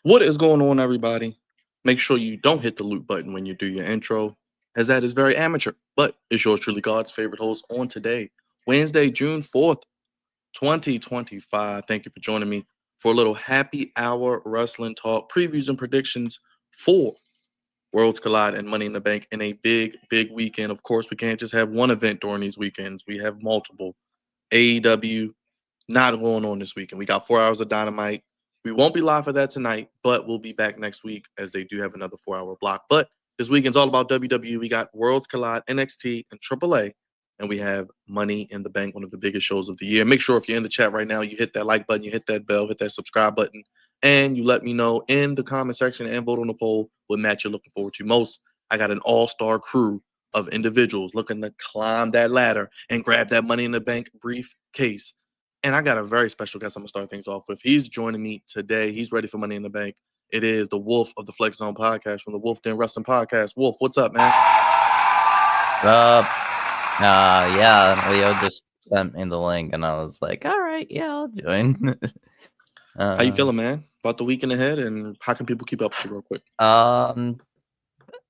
What is going on, everybody? Make sure you don't hit the loop button when you do your intro, as that is very amateur. But it's yours truly, God's favorite host on today, Wednesday, June 4th, 2025. Thank you for joining me for a little happy hour wrestling talk, previews and predictions for Worlds Collide and Money in the Bank in a big, big weekend. Of course, we can't just have one event during these weekends. We have multiple. AEW not going on this weekend. We got 4 hours of Dynamite. We won't be live for that tonight, but we'll be back next week as they do have another 4 hour block. But this weekend's all about WWE. We got Worlds Collide, NXT, and AAA. And we have Money in the Bank, one of the biggest shows of the year. Make sure if you're in the chat right now, you hit that like button, you hit that bell, hit that subscribe button, and you let me know in the comment section and vote on the poll what match you're looking forward to most. I got an all-star crew of individuals looking to climb that ladder and grab that Money in the Bank briefcase. And I got a very special guest I'm going to start things off with. He's joining me today. He's ready for Money in the Bank. It is the Wolf of the Flex Zone podcast from the Wolf Den Wrestling Podcast. Wolf, what's up, man? Yeah, Leo just sent me the link, and I was like, all right, yeah, I'll join. How you feeling, man? About the weekend ahead, and how can people keep up with you real quick?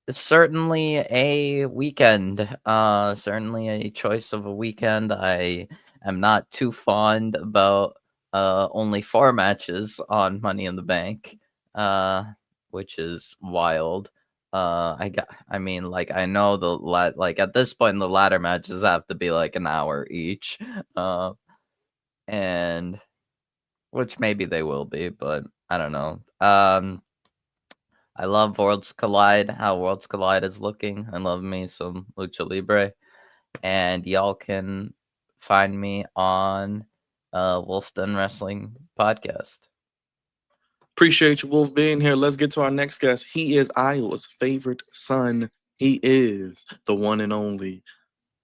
It's certainly a weekend. Certainly a choice of a weekend. I am not too fond about only 4 matches on Money in the Bank, which is wild. I know at this point the ladder matches have to be like an hour each, and which maybe they will be, but I don't know. I love Worlds Collide, how Worlds Collide is looking. I love me some Lucha Libre. And y'all can find me on Wolfden Wrestling Podcast. Appreciate you, Wolf, being here. Let's get to our next guest. He is Iowa's favorite son. He is the one and only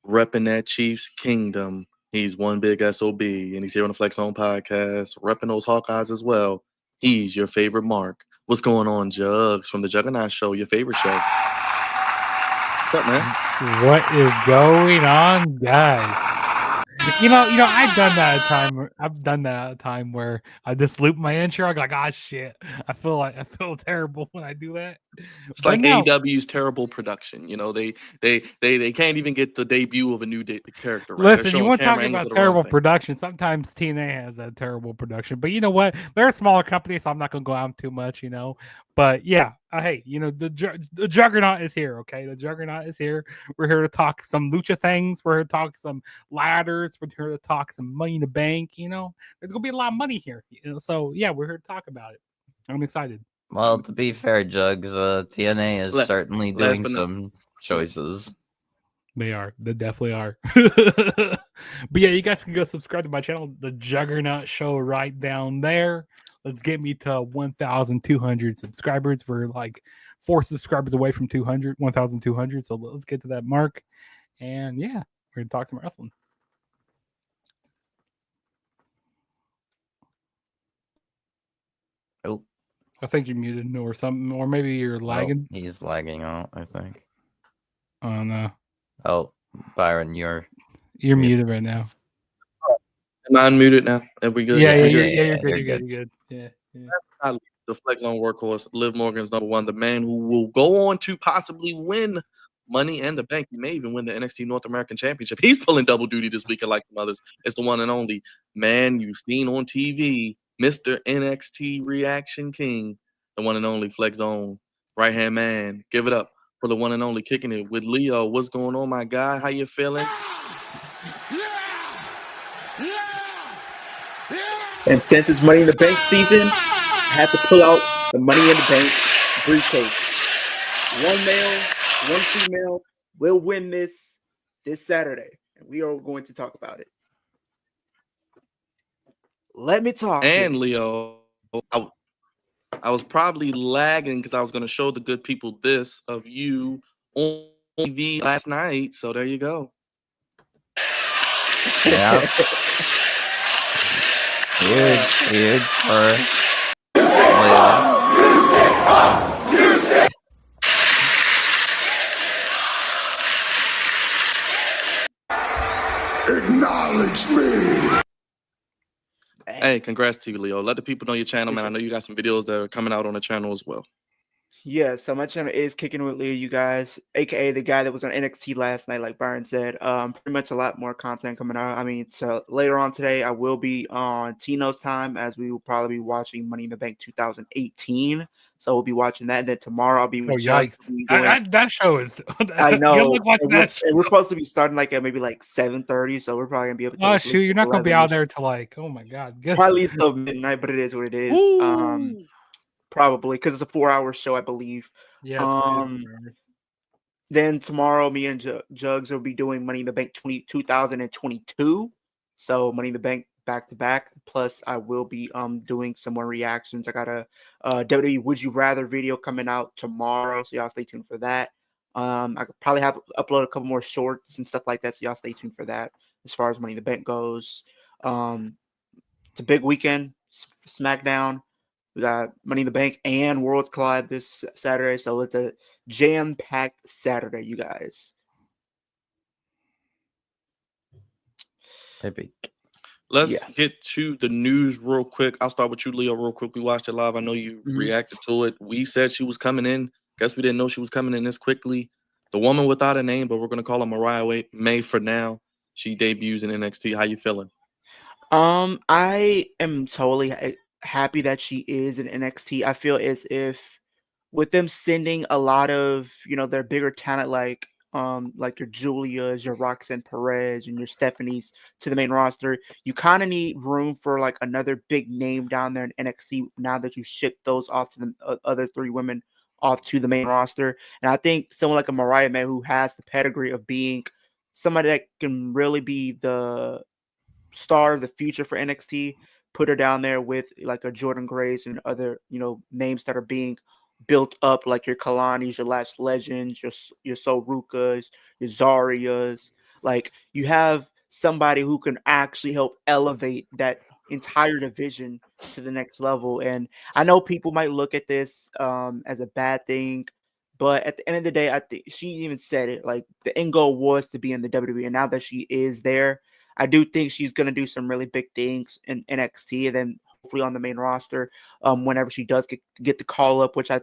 repping that Chiefs Kingdom. He's one big SOB, and he's here on the Flex Zone Podcast, repping those Hawkeyes as well. He's your favorite Mark. What's going on, Jugs, from the Juggernaut Show, your favorite show? What's up, man? What is going on, guys? You know, I've done that at a time where I just loop my intro. I'm like, ah, shit. I feel terrible when I do that. It's like AEW's terrible production. You know, they can't even get the debut of a new character. Right? Listen, you want to talk about terrible production? Sometimes TNA has a terrible production, but you know what? They're a smaller company, so I'm not going to go out too much. You know, but yeah, hey, you know the Juggernaut is here. Okay, the Juggernaut is here. We're here to talk some lucha things. We're here to talk some ladders. We're here to talk some Money in the Bank. You know, there's going to be a lot of money here. You know, so yeah, we're here to talk about it. I'm excited. Well, to be fair, Jugs, TNA is certainly doing some choices. They are. They definitely are. But yeah, you guys can go subscribe to my channel, The Juggernaut Show, right down there. Let's get me to 1,200 subscribers. We're like 4 subscribers away from 1,200. So let's get to that mark. And yeah, we're going to talk some wrestling. Oh. I think you're muted or something, or maybe you're lagging. Oh, he's lagging out, I think. Oh, no. Oh, Byron, you're muted right now. Am I unmuted now? Are we good? Yeah, you're good. Yeah. The Flex Zone workhorse, Liv Morgan's number 1, the man who will go on to possibly win Money in the Bank. He may even win the NXT North American Championship. He's pulling double duty this weekend like some others. It's the one and only man you've seen on TV, Mr. NXT Reaction King, the one and only Flex Zone right-hand man. Give it up for the one and only Kicking It with Leo. What's going on, my guy? How you feeling? And since it's Money in the Bank season, I have to pull out the Money in the Bank briefcase. One male, one female will win this Saturday, and we are going to talk about it. Let me talk. And Leo, I was probably lagging because I was going to show the good people this of you on TV last night. So there you go. Yeah. Huge for Acknowledge me. Hey, congrats to you, Leo. Let the people know your channel, man. I know you got some videos that are coming out on the channel as well. Yeah, so my channel is Kicking with Leo, you guys, aka the guy that was on NXT last night, like Byron said. Pretty much a lot more content coming out. I mean, so later on today, I will be on Tino's time, as we will probably be watching Money in the Bank 2018. So we'll be watching that. And then tomorrow I'll be with Judge. Yikes! That show is. I know. Good luck watching that show. And we're supposed to be starting like at maybe like 7:30, so we're probably gonna be able to. Oh like, shoot! You're not gonna be 11-ish. out there till like, oh my god, good. Probably still midnight, but it is what it is. Ooh. Probably because it's a 4-hour show, I believe. Yeah. It's 4 hours. Then tomorrow, me and Jugs will be doing Money in the Bank 2022. So Money in the Bank back to back. Plus, I will be doing some more reactions. I got a WWE Would You Rather video coming out tomorrow, so y'all stay tuned for that. I could probably have upload a couple more shorts and stuff like that, so y'all stay tuned for that. As far as Money in the Bank goes, it's a big weekend. SmackDown. We got Money in the Bank and Worlds Collide this Saturday, so it's a jam-packed Saturday, you guys. Epic. Let's get to the news real quick. I'll start with you, Leo, real quick. We watched it live. I know you reacted to it. We said she was coming in. Guess we didn't know she was coming in this quickly. The woman without a name, but we're going to call her Mariah May for now. She debuts in NXT. How you feeling? I am totally happy that she is in NXT. I feel as if with them sending a lot of, their bigger talent like your Julia's, your Roxanne Perez, and your Stephanie's to the main roster, you kind of need room for like another big name down there in NXT now that you ship those off to the other 3 women off to the main roster. And I think someone like a Mariah May, who has the pedigree of being somebody that can really be the star of the future for NXT, put her down there with like a Jordan Grace and other, names that are being built up, like your Kalani's, your Lash Legends, your Sorukas, your Zarias. Like, you have somebody who can actually help elevate that entire division to the next level. And I know people might look at this as a bad thing, but at the end of the day, I think she even said it, like the end goal was to be in the WWE, and now that she is there, I do think she's going to do some really big things in NXT, and then hopefully on the main roster whenever she does get the call up, which I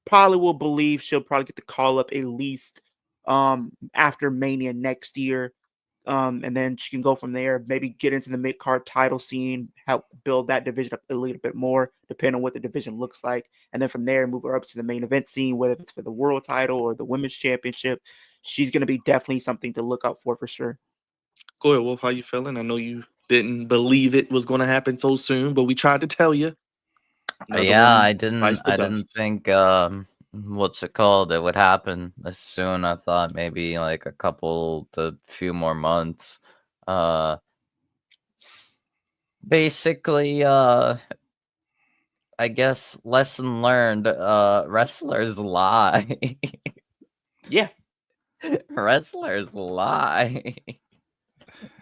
probably will believe she'll probably get the call up at least after Mania next year. And then she can go from there, maybe get into the mid-card title scene, help build that division up a little bit more, depending on what the division looks like. And then from there, move her up to the main event scene, whether it's for the world title or the women's championship. She's going to be definitely something to look out for sure. Go ahead, Wolf. How you feeling? I know you didn't believe it was going to happen so soon, but we tried to tell you. I didn't think what's it called? It would happen this soon. I thought maybe like a couple to few more months. Basically, I guess lesson learned. Wrestlers lie. Yeah, wrestlers lie.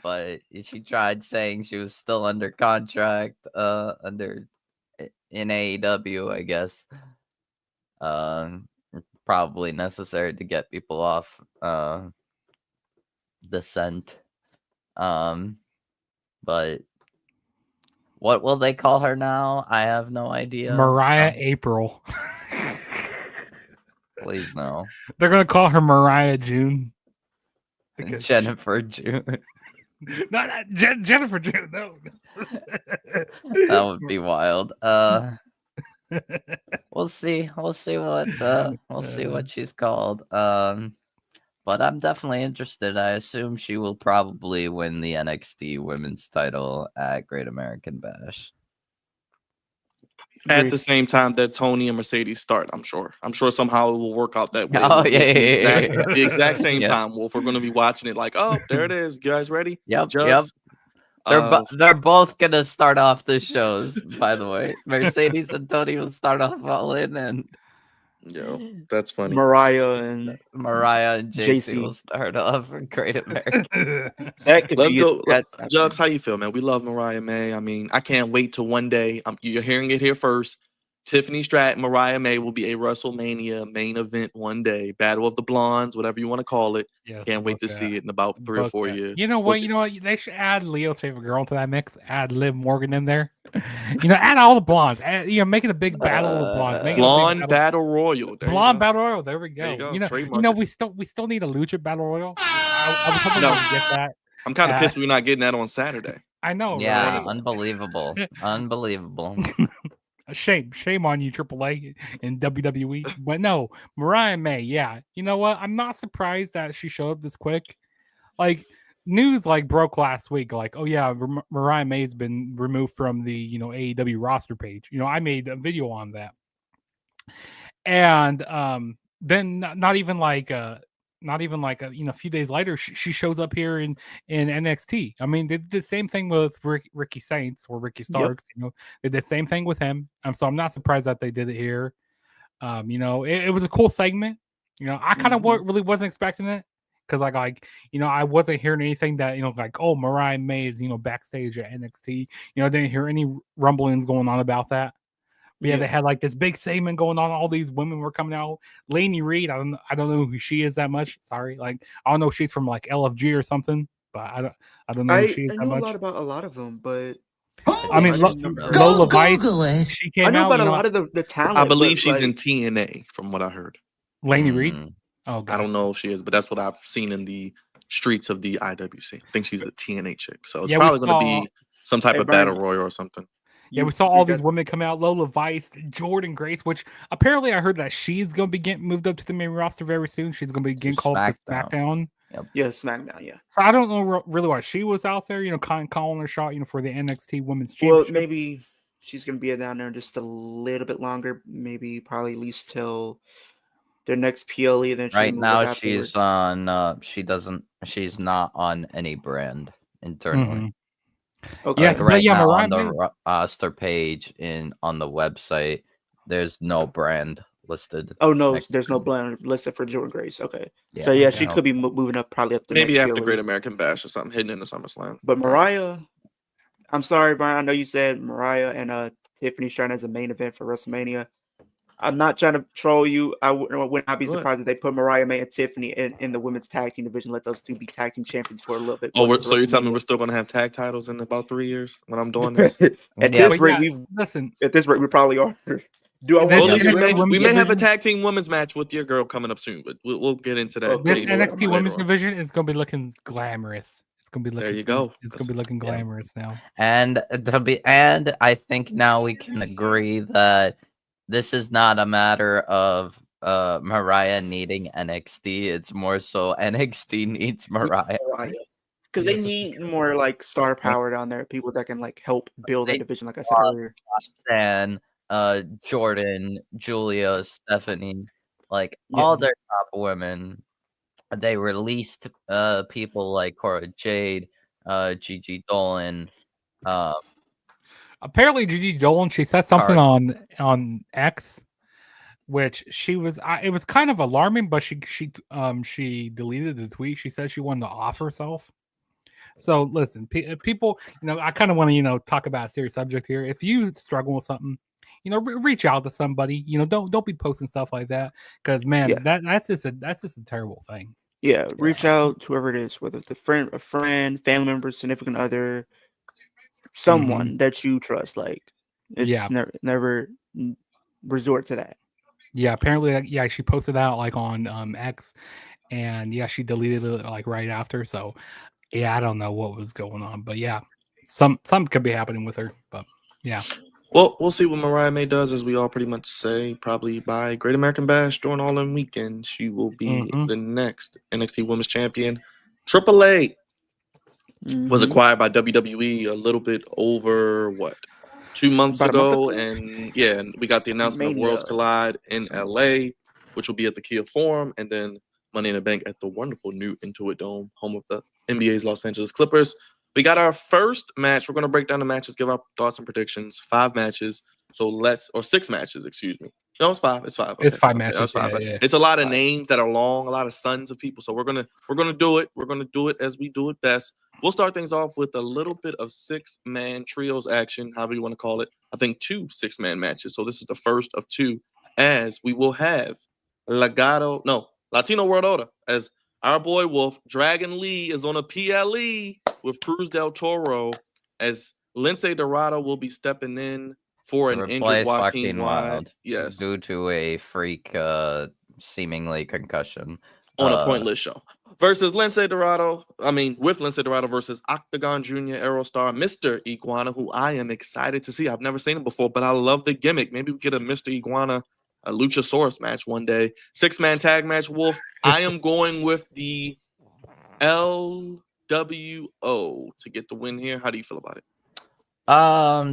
But she tried saying she was still under contract, in AEW, I guess. Probably necessary to get people off the scent. But what will they call her now? I have no idea. Mariah April. Please no. They're gonna call her Mariah June. Jennifer June. Not Jennifer June. No. That would be wild. We'll see. We'll see what she's called. But I'm definitely interested. I assume she will probably win the NXT Women's title at Great American Bash. At the same time that Tony and Mercedes start, I'm sure somehow it will work out that way. Oh yeah, the exact same time. Wolf, we're gonna be watching it like, oh, there it is. You guys ready? Yep. They're both gonna start off the shows. By the way, Mercedes and Tony will start off all in, and that's funny. Mariah and JC will start off in Great American. Let's go. Jugs, how you feel, man? We love Mariah May. I mean, I can't wait till one day. You're hearing it here first. Tiffany Stratton, Mariah May will be a WrestleMania main event one day. Battle of the Blondes, whatever you want to call it. Yes, Can't wait to see it in about 3 or book 4 that. years. You know what? You know what? They should add Leo's favorite girl to that mix. Add Liv Morgan in there. Add all the blondes. Make it a big battle of the blondes. Make it a big Blonde Battle Royal. There you blonde go. battle royal. There we go. There you go. You know, Trademark it. we still need a lucha battle royal. I was hoping No. we could get that. I'm kind of pissed we're not getting that on Saturday. I know. Yeah, Right? unbelievable. Unbelievable. Shame on you, AAA and WWE. But no, Mariah May. Yeah, you know what? I'm not surprised that she showed up this quick. Like news broke last week. Like, oh yeah, Mariah May's been removed from the AEW roster page. I made a video on that, and then not even a few days later, she shows up here in NXT. I mean, they did the same thing with Ricky Saints or Ricky Starks. They did the same thing with him. So I'm not surprised that they did it here. It was a cool segment. I kind of really wasn't expecting it because I wasn't hearing anything that oh, Mariah May is backstage at NXT. I didn't hear any rumblings going on about that. But yeah, they had this big segment going on. All these women were coming out. Lainey Reed, I don't know who she is that much. Sorry, I don't know if she's from LFG or something, but I don't know who she is that much. I know a lot about a lot of them, but I mean, Lola Vice, she came out. I know about a lot of the talent. I believe she's in TNA, from what I heard. Lainey Reed. Oh, I don't know if she is, but that's what I've seen in the streets of the IWC. I think she's a TNA chick, so it's probably going to be some type of battle royal or something. Yeah, we saw all these women come out. Lola Vice, Jordan Grace, which apparently I heard that she's going to be getting moved up to the main roster very soon. She's going to be getting called to SmackDown. Yep. Yeah, SmackDown, yeah. So I don't know really why she was out there, calling her shot, for the NXT Women's Championship. Well, maybe she's going to be down there just a little bit longer. Maybe probably at least till their next PLE. Then right now she's on, she's not on any brand internally. Okay. Yes, right now Mariah on the roster page on the website, there's no brand listed. Oh no, there's no brand listed for Jordan Grace. Okay, Yeah, so she could be moving up probably up the maybe next after PLE. Great American Bash or something, hidden in the SummerSlam. But Mariah, I'm sorry, Brian. I know you said Mariah and Tiffany Stratton as a main event for WrestleMania. I'm not trying to troll you. I would not be surprised if they put Mariah May and Tiffany in the women's tag team division. Let those two be tag team champions for a little bit. Oh, so you're telling me we're still going to have tag titles in about 3 years when I'm doing this? At this rate, we probably are. We may have a tag team women's match with your girl coming up soon, but we'll get into that. This NXT women's division is going to be looking glamorous. It's going to be looking. There you go. It's going to be looking glamorous now. And I think now we can agree that this is not a matter of Mariah needing NXT. It's more so NXT needs Mariah. Because they need more star power down there. People that can help build the division, like I said earlier. And Jordan, Julia, Stephanie, all their top women. They released people like Cora Jade, Gigi Dolan. Apparently, Gigi Dolan, she said something on X, which she was. It was kind of alarming, but she deleted the tweet. She said she wanted to off herself. So listen, people, I kind of want to talk about a serious subject here. If you struggle with something, reach out to somebody. Don't be posting stuff like that because man, that's just a terrible thing. Yeah, reach out to whoever it is, whether it's a friend, family member, significant other. Someone that you trust, never resort to that. Yeah, apparently, she posted out on X, and she deleted it right after. So, I don't know what was going on, but something could be happening with her. But well, we'll see what Mariah May does, as we all pretty much say. Probably by Great American Bash during All In Weekend, she will be the next NXT Women's Champion. AAA. Was acquired by WWE a little bit over 2 months ago, and we got the announcement of Worlds Collide in LA, which will be at the Kia Forum, and then Money in the Bank at the wonderful new Intuit Dome, home of the NBA's Los Angeles Clippers. We got our first match. We're going to break down the matches, give our thoughts and predictions. 5 matches, or 6 matches, excuse me. No, it's 5. It's 5. Okay. It's 5 matches. It's 5. Yeah. It's a lot of names that are long, a lot of sons of people. So we're gonna do it. We're gonna do it as we do it best. We'll start things off with a little bit of 6-man trios action, however you want to call it. I think, 2 6-man matches. So this is the first of 2, as we will have Latino World Order, as our boy Wolf Dragon Lee is on a PLE with Cruz del Toro, as Lince Dorado will be stepping in for To an injured replace Joaquin Joaquin Wilde. Wild Yes, due to a freak seemingly concussion. on a pointless show. Versus Lince Dorado, with Lince Dorado versus Octagon Jr. Aerostar, Mr. Iguana, who I am excited to see. I've never seen him before, but I love the gimmick. Maybe we get a Mr. Iguana, a Luchasaurus match one day. 6-man tag match, Wolf. I am going with the LWO to get the win here. How do you feel about it?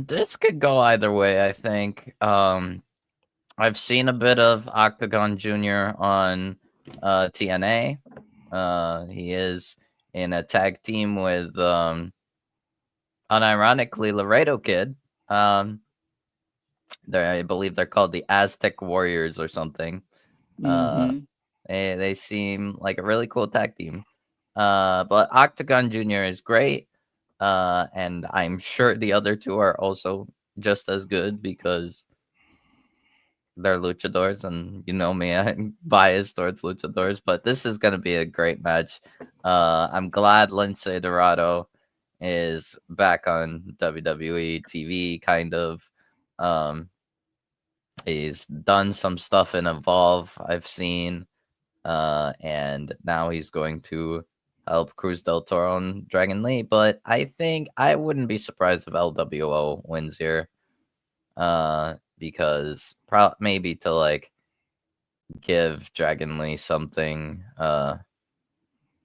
This could go either way, I think. I've seen a bit of Octagon Jr. on TNA. He is in a tag team with unironically Laredo Kid. I believe they're called the Aztec Warriors or something. They seem like a really cool tag team. But Octagon Jr. is great. And I'm sure the other 2 are also just as good because they're luchadors, and you know me, I'm biased towards luchadors, but this is going to be a great match. I'm glad Lince Dorado is back on WWE TV, kind of. He's done some stuff in Evolve, I've seen, and now he's going to help Cruz del Toro and Dragon Lee, but I think I wouldn't be surprised if LWO wins here. Because maybe to like give Dragon Lee something. I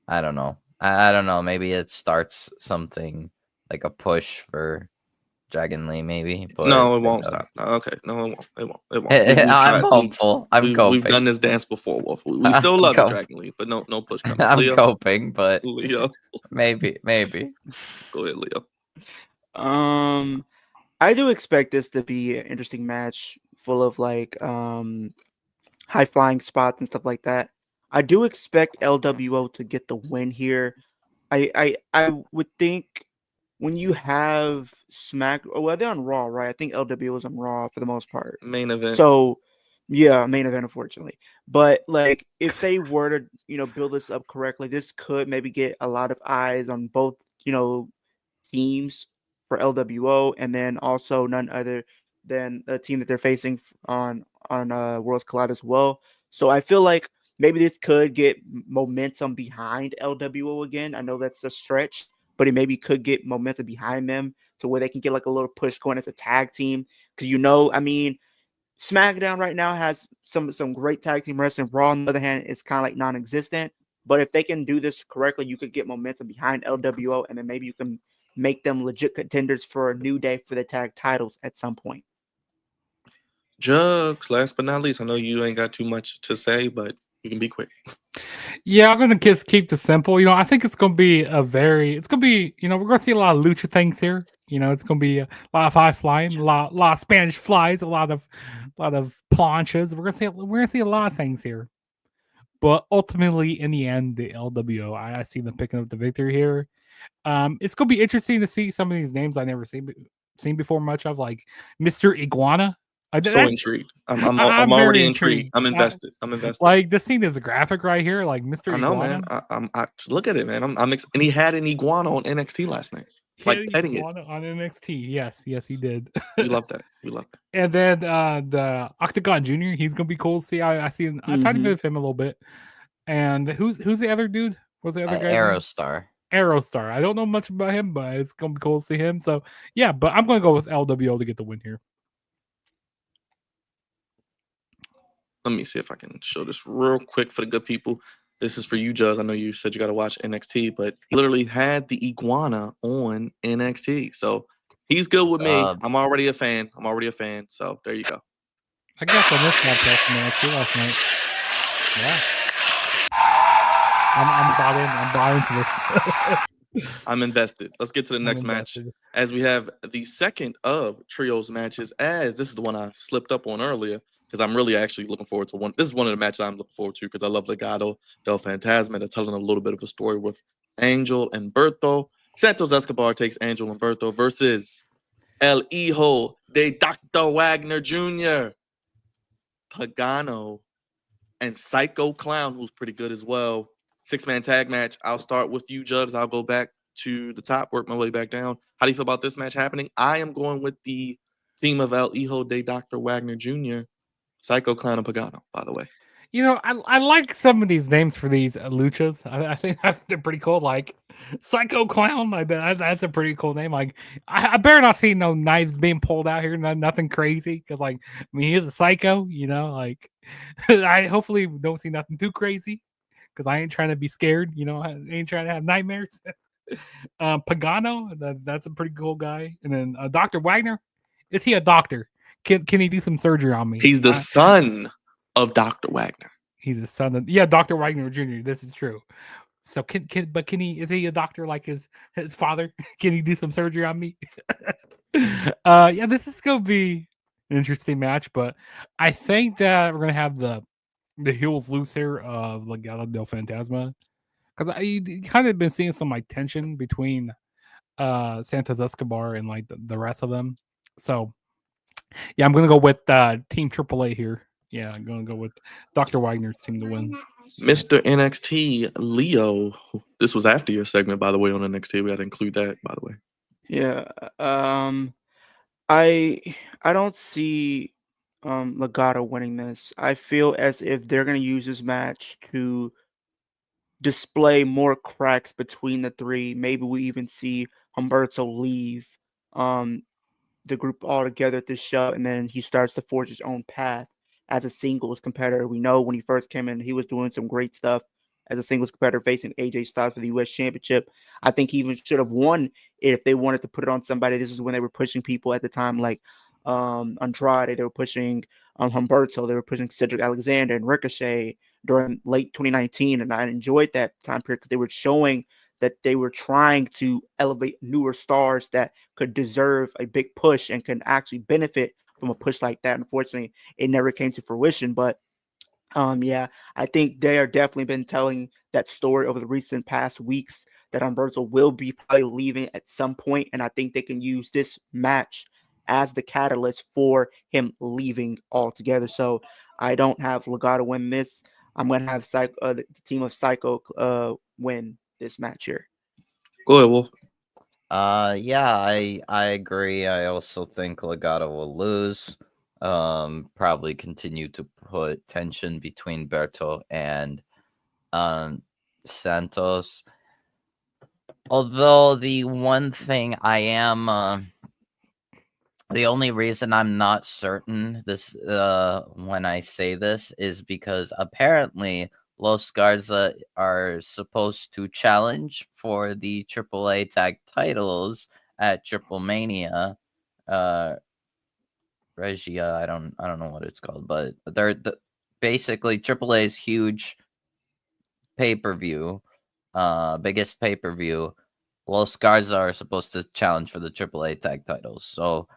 don't know. I don't know. Maybe it starts something like a push for Dragon Lee, maybe. But No, it won't stop. Okay, no, it won't. It won't. I'm hopeful. We've done this dance before, Wolf. We still love you, Dragon Lee, but no push coming. I'm Leo? coping, but Leo, maybe. go ahead, Leo. I do expect this to be an interesting match full of like high flying spots and stuff like that. I do expect LWO to get the win here. I would think when you have they're on Raw, right? I think LWO is on Raw for the most part. Main event. So yeah, main event, unfortunately. But like if they were to, build this up correctly, this could maybe get a lot of eyes on both, teams for LWO, and then also none other than the team that they're facing on Worlds Collide as well. So I feel like maybe this could get momentum behind LWO again. I know that's a stretch, but it maybe could get momentum behind them to where they can get like a little push going as a tag team. Because SmackDown right now has some great tag team wrestling. Raw, on the other hand, is kind of like non-existent. But if they can do this correctly, you could get momentum behind LWO, and then maybe you can make them legit contenders for a New Day for the tag titles at some point. Jugs, last but not least, I know you ain't got too much to say, but you can be quick. Yeah, I'm gonna just keep this simple. I think it's gonna be we're gonna see a lot of lucha things here. It's gonna be a lot of high flying, a lot of Spanish flies, a lot of planchas. We're gonna see a lot of things here. But ultimately, in the end, the LWO, I see them picking up the victory here. It's gonna be interesting to see some of these names I never seen before much of, like Mr. Iguana. So intrigued. I'm already intrigued. I'm invested. Like this scene is a graphic right here, like Mr. I know, Iguana. man. I look at it, man. And he had an iguana on NXT last night, like petting it on NXT. Yes, he did. We love that. And then the Octagon Jr. He's gonna be cool to see. I see a tiny bit of him a little bit. And who's the other dude? What's the other guy? Aerostar. I don't know much about him, but it's gonna be cool to see him. So yeah, but I'm gonna go with LWO to get the win here. Let me see if I can show this real quick for the good people. This is for you, Judge. I know you said you got to watch NXT, but he literally had the iguana on NXT. So he's good with me. I'm already a fan. So there you go. I guess I missed that from NXT last night. Yeah. I'm bought into this. I'm invested. Let's get to the next match, as we have the second of trios matches, as this is the one I slipped up on earlier, because I'm really actually looking forward to one. This is one of the matches I'm looking forward to because I love Legado del Fantasma. They're telling a little bit of a story with Angel and Berto. Santos Escobar takes Angel and Berto versus El Hijo de Dr. Wagner Jr., Pagano, and Psycho Clown, who's pretty good as well. 6-man tag match. I'll start with you, Jugs. I'll go back to the top, work my way back down. How do you feel about this match happening? I am going with the team of El Hijo de Dr. Wagner Jr., Psycho Clown, and Pagano, by the way. You know, I like some of these names for these luchas. I think they're pretty cool. Like Psycho Clown, like that's a pretty cool name. Like I better not see no knives being pulled out here, nothing crazy. Because like I mean, he's a psycho. You know, like I hopefully don't see nothing too crazy. Because I ain't trying to be scared. You know, I ain't trying to have nightmares. Pagano, that's a pretty cool guy. And then Dr. Wagner, is he a doctor? Can he do some surgery on me? He's the son of Dr. Wagner. He's a son of Dr. Wagner Jr. This is true. So can he is he a doctor like his father? Can he do some surgery on me? Yeah, this is gonna be an interesting match, but I think that we're gonna have the heels loose here of Legado del Fantasma. Because I kind of been seeing some like tension between Santos Escobar and like the rest of them. So yeah, I'm gonna go with Team AAA here. Yeah, I'm gonna go with Dr. Wagner's team to win. Mr. NXT Leo. This was after your segment, by the way, on NXT. We got to include that, by the way. Yeah. I don't see Legado winning this. I feel as if they're gonna use this match to display more cracks between the three. Maybe we even see Humberto leave the group altogether at this show, and then he starts to forge his own path as a singles competitor. We know when he first came in, he was doing some great stuff as a singles competitor, facing AJ Styles for the U.S. Championship. I think he even should have won if they wanted to put it on somebody. This is when they were pushing people at the time, like Andrade. They were pushing Humberto. They were pushing Cedric Alexander and Ricochet during late 2019, and I enjoyed that time period because they were showing that they were trying to elevate newer stars that could deserve a big push and can actually benefit from a push like that. Unfortunately, it never came to fruition, but yeah, I think they are definitely been telling that story over the recent past weeks that Humberto will be probably leaving at some point, and I think they can use this match as the catalyst for him leaving altogether. So I don't have Legado win this. I'm going to have the team of Psycho win this match here. Go ahead, Wolf. Yeah, I agree. I also think Legado will lose. Probably continue to put tension between Berto and Santos. Although the one thing I am the only reason I'm not certain this when I say this is because apparently Los Garza are supposed to challenge for the AAA tag titles at Triple Mania. Regia, I don't know what it's called, but they're basically AAA's huge pay-per-view, biggest pay-per-view. Los Garza are supposed to challenge for the AAA tag titles, so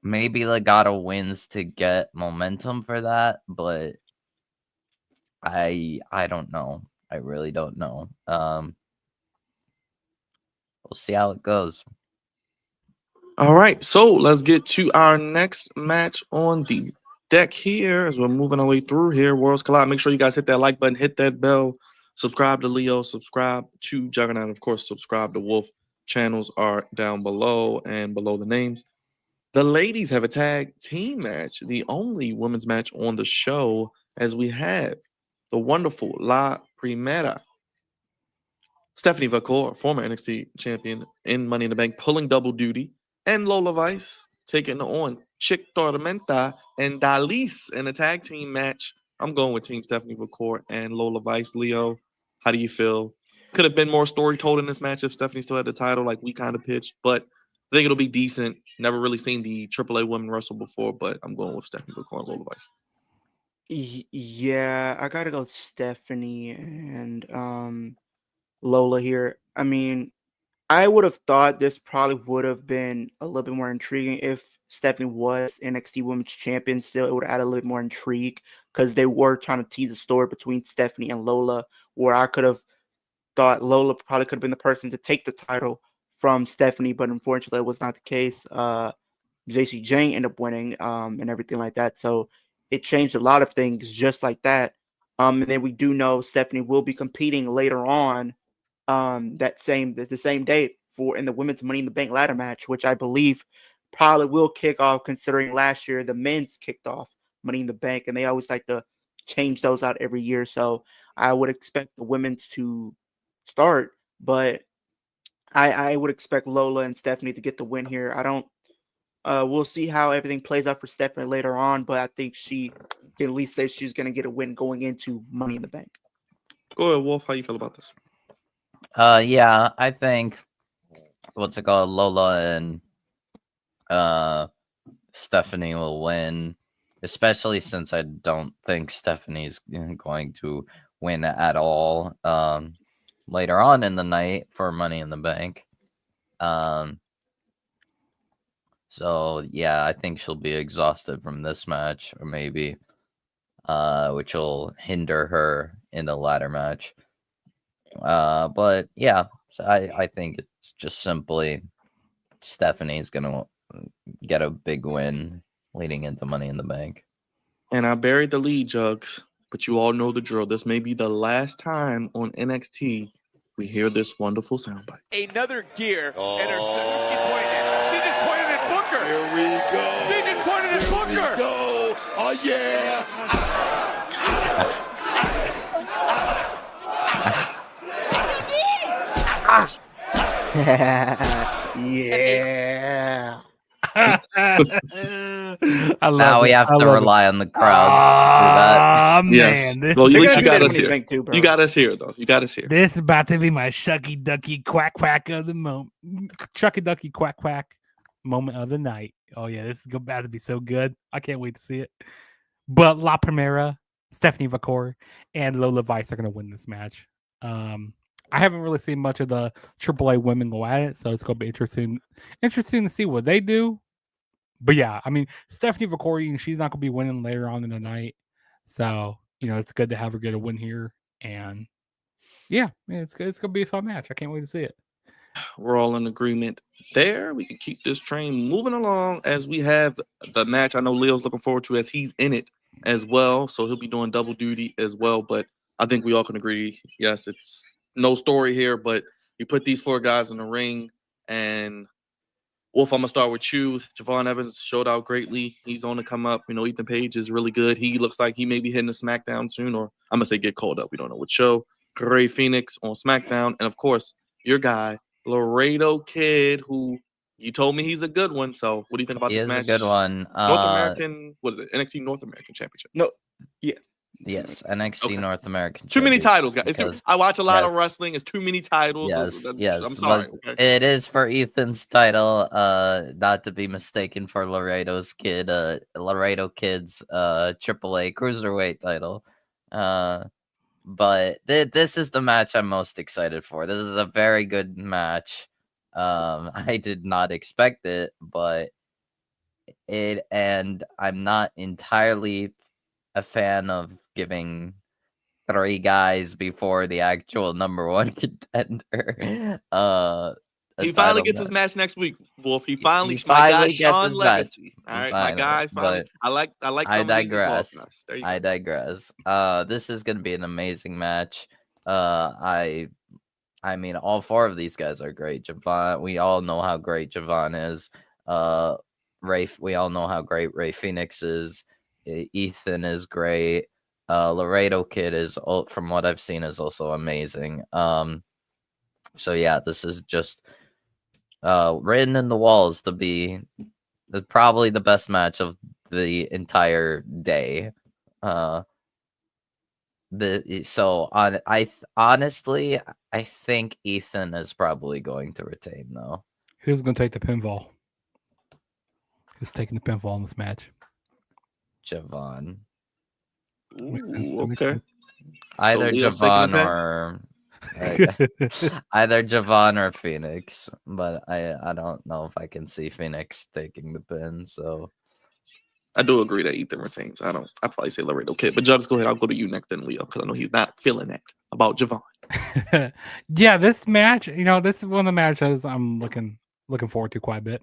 maybe Legado wins to get momentum for that, but I don't know. I really don't know. We'll see how it goes. All right, so let's get to our next match on the deck here as we're moving our way through here. Worlds Collide. Make sure you guys hit that like button, hit that bell, subscribe to Leo, subscribe to Juggernaut, of course, subscribe to Wolf. Channels are down below and below the names. The ladies have a tag team match, the only women's match on the show, as we have the wonderful La Primera, Stephanie Vacor, former NXT champion in Money in the Bank, pulling double duty, and Lola Vice taking on Chick Tormenta and Dalise in a tag team match. I'm going with Team Stephanie Vacor and Lola Vice. Leo, how do you feel? Could have been more story told in this match if Stephanie still had the title, like we kind of pitched, but I think it'll be decent. Never really seen the AAA women wrestle before, but I'm going with Stephanie Vacor and Lola Vice. Yeah, I gotta go Stephanie and Lola here. I mean, I would have thought this probably would have been a little bit more intriguing if Stephanie was NXT Women's Champion. Still, it would add a little bit more intrigue because they were trying to tease a story between Stephanie and Lola, where I could have thought Lola probably could have been the person to take the title from Stephanie, but unfortunately, it was not the case. JC Jane ended up winning and everything like that. So it changed a lot of things just like that. And then we do know Stephanie will be competing later on the same day for in the women's Money in the Bank ladder match, which I believe probably will kick off, considering last year the men's kicked off Money in the Bank, and they always like to change those out every year. So I would expect the women's to start, but I would expect Lola and Stephanie to get the win here. I don't. We'll see how everything plays out for Stephanie later on, but I think she can at least say she's going to get a win going into Money in the Bank. Go ahead, Wolf. How you feel about this? Yeah, I think what's it called? Lola and Stephanie will win, especially since I don't think Stephanie's going to win at all later on in the night for Money in the Bank. So yeah, I think she'll be exhausted from this match, or maybe which will hinder her in the ladder match. But yeah, so I think it's just simply Stephanie's gonna get a big win leading into Money in the Bank. And I buried the lead, Jugs, but you all know the drill. This may be the last time on NXT we hear this wonderful soundbite. Another gear, and her who's she pointed at? She just pointed at Booker. Here we go. She just pointed at Booker. Here we go. Oh yeah. Yeah. I love Now we it. have I to love it. rely on the crowds Oh Yes. man, this Well, is at least They're you gonna got do us that Money in the here. Bank too, bro. You got us here, though. You got us here. this is about to be my shucky ducky quack quack of the moment. Chucky ducky quack quack moment of the night. Oh yeah, this is about to be so good. I can't wait to see it. But La Primera, Stephanie Vacor, and Lola Vice are going to win this match. I haven't really seen much of the AAA women go at it, so it's going to be interesting to see what they do. But yeah, I mean, Stephanie Vacor, she's not going to be winning later on in the night, so it's good to have her get a win here. And yeah, it's good. It's going to be a fun match. I can't wait to see it. We're all in agreement there. We can keep this train moving along as we have the match I know Leo's looking forward to, as he's in it as well. So he'll be doing double duty as well. But I think we all can agree, yes, it's no story here, but you put these four guys in the ring. And Wolf, I'm going to start with you. Javon Evans showed out greatly. He's on to come up. Ethan Page is really good. He looks like he may be hitting a SmackDown soon, or I'm going to say get called up. We don't know what show. Ray Phoenix on SmackDown. And, of course, your guy, Laredo Kid, who you told me he's a good one. So what do you think about He this is match? a good one. North American, what is it? NXT North American Championship. No, yeah. Yes, NXT Okay. North American. Too many Championship, titles, guys. because- I watch a lot of yes. wrestling. It's too many titles. Yes, yes. I'm sorry. but Okay? It is for Ethan's title, not to be mistaken for Laredo's kid, Laredo Kid's AAA Cruiserweight title. But this is the match I'm most excited for. This is a very good match. I did not expect it, but and I'm not entirely a fan of giving 3 guys before the actual number 1 contender. He finally gets his match next week, Wolf. He finally He my guy finally gets Sean his match. Legacy. All right, my guy finally. I like I some of these digress. guys. There you I go. digress. This is gonna be an amazing match. I mean, all 4 of these guys are great. Javon, we all know how great Javon is. We all know how great Ray Phoenix is. Ethan is great. Laredo Kid is, from what I've seen, is also amazing. So yeah, this is just written in the walls to be probably the best match of the entire day. Honestly, I think Ethan is probably going to retain, though. Who's going to take the pinfall? Who's taking the pinfall in this match? Javon. Ooh, okay. Either Leo's taking the Javon pin? or either Javon or Phoenix, but I don't know if I can see Phoenix taking the pin. So I do agree that Ethan retains. I probably say Laredo Kid, but Jugs, go ahead. I'll go to you next, then Leo, because I know he's not feeling that about Javon. Yeah, this match, this is one of the matches I'm looking forward to quite a bit.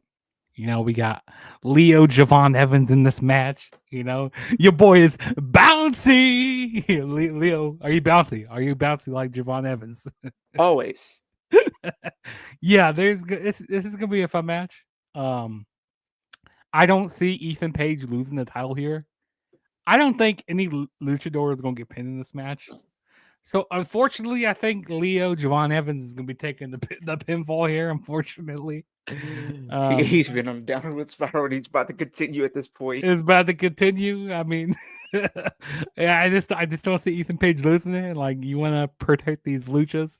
We got Leo Javon Evans in this match. Your boy is bouncy. Leo, are you bouncy? Are you bouncy like Javon Evans? Always. Yeah, this is gonna be a fun match. I don't see Ethan Page losing the title here. I don't think any luchador is gonna get pinned in this match. So unfortunately, I think Leo Javon Evans is gonna be taking the pinfall here. Unfortunately, He's been on a downward spiral and he's about to continue at this point. it's about to continue. I mean, yeah, I just don't see Ethan Page losing it. Like, you want to protect these luchas.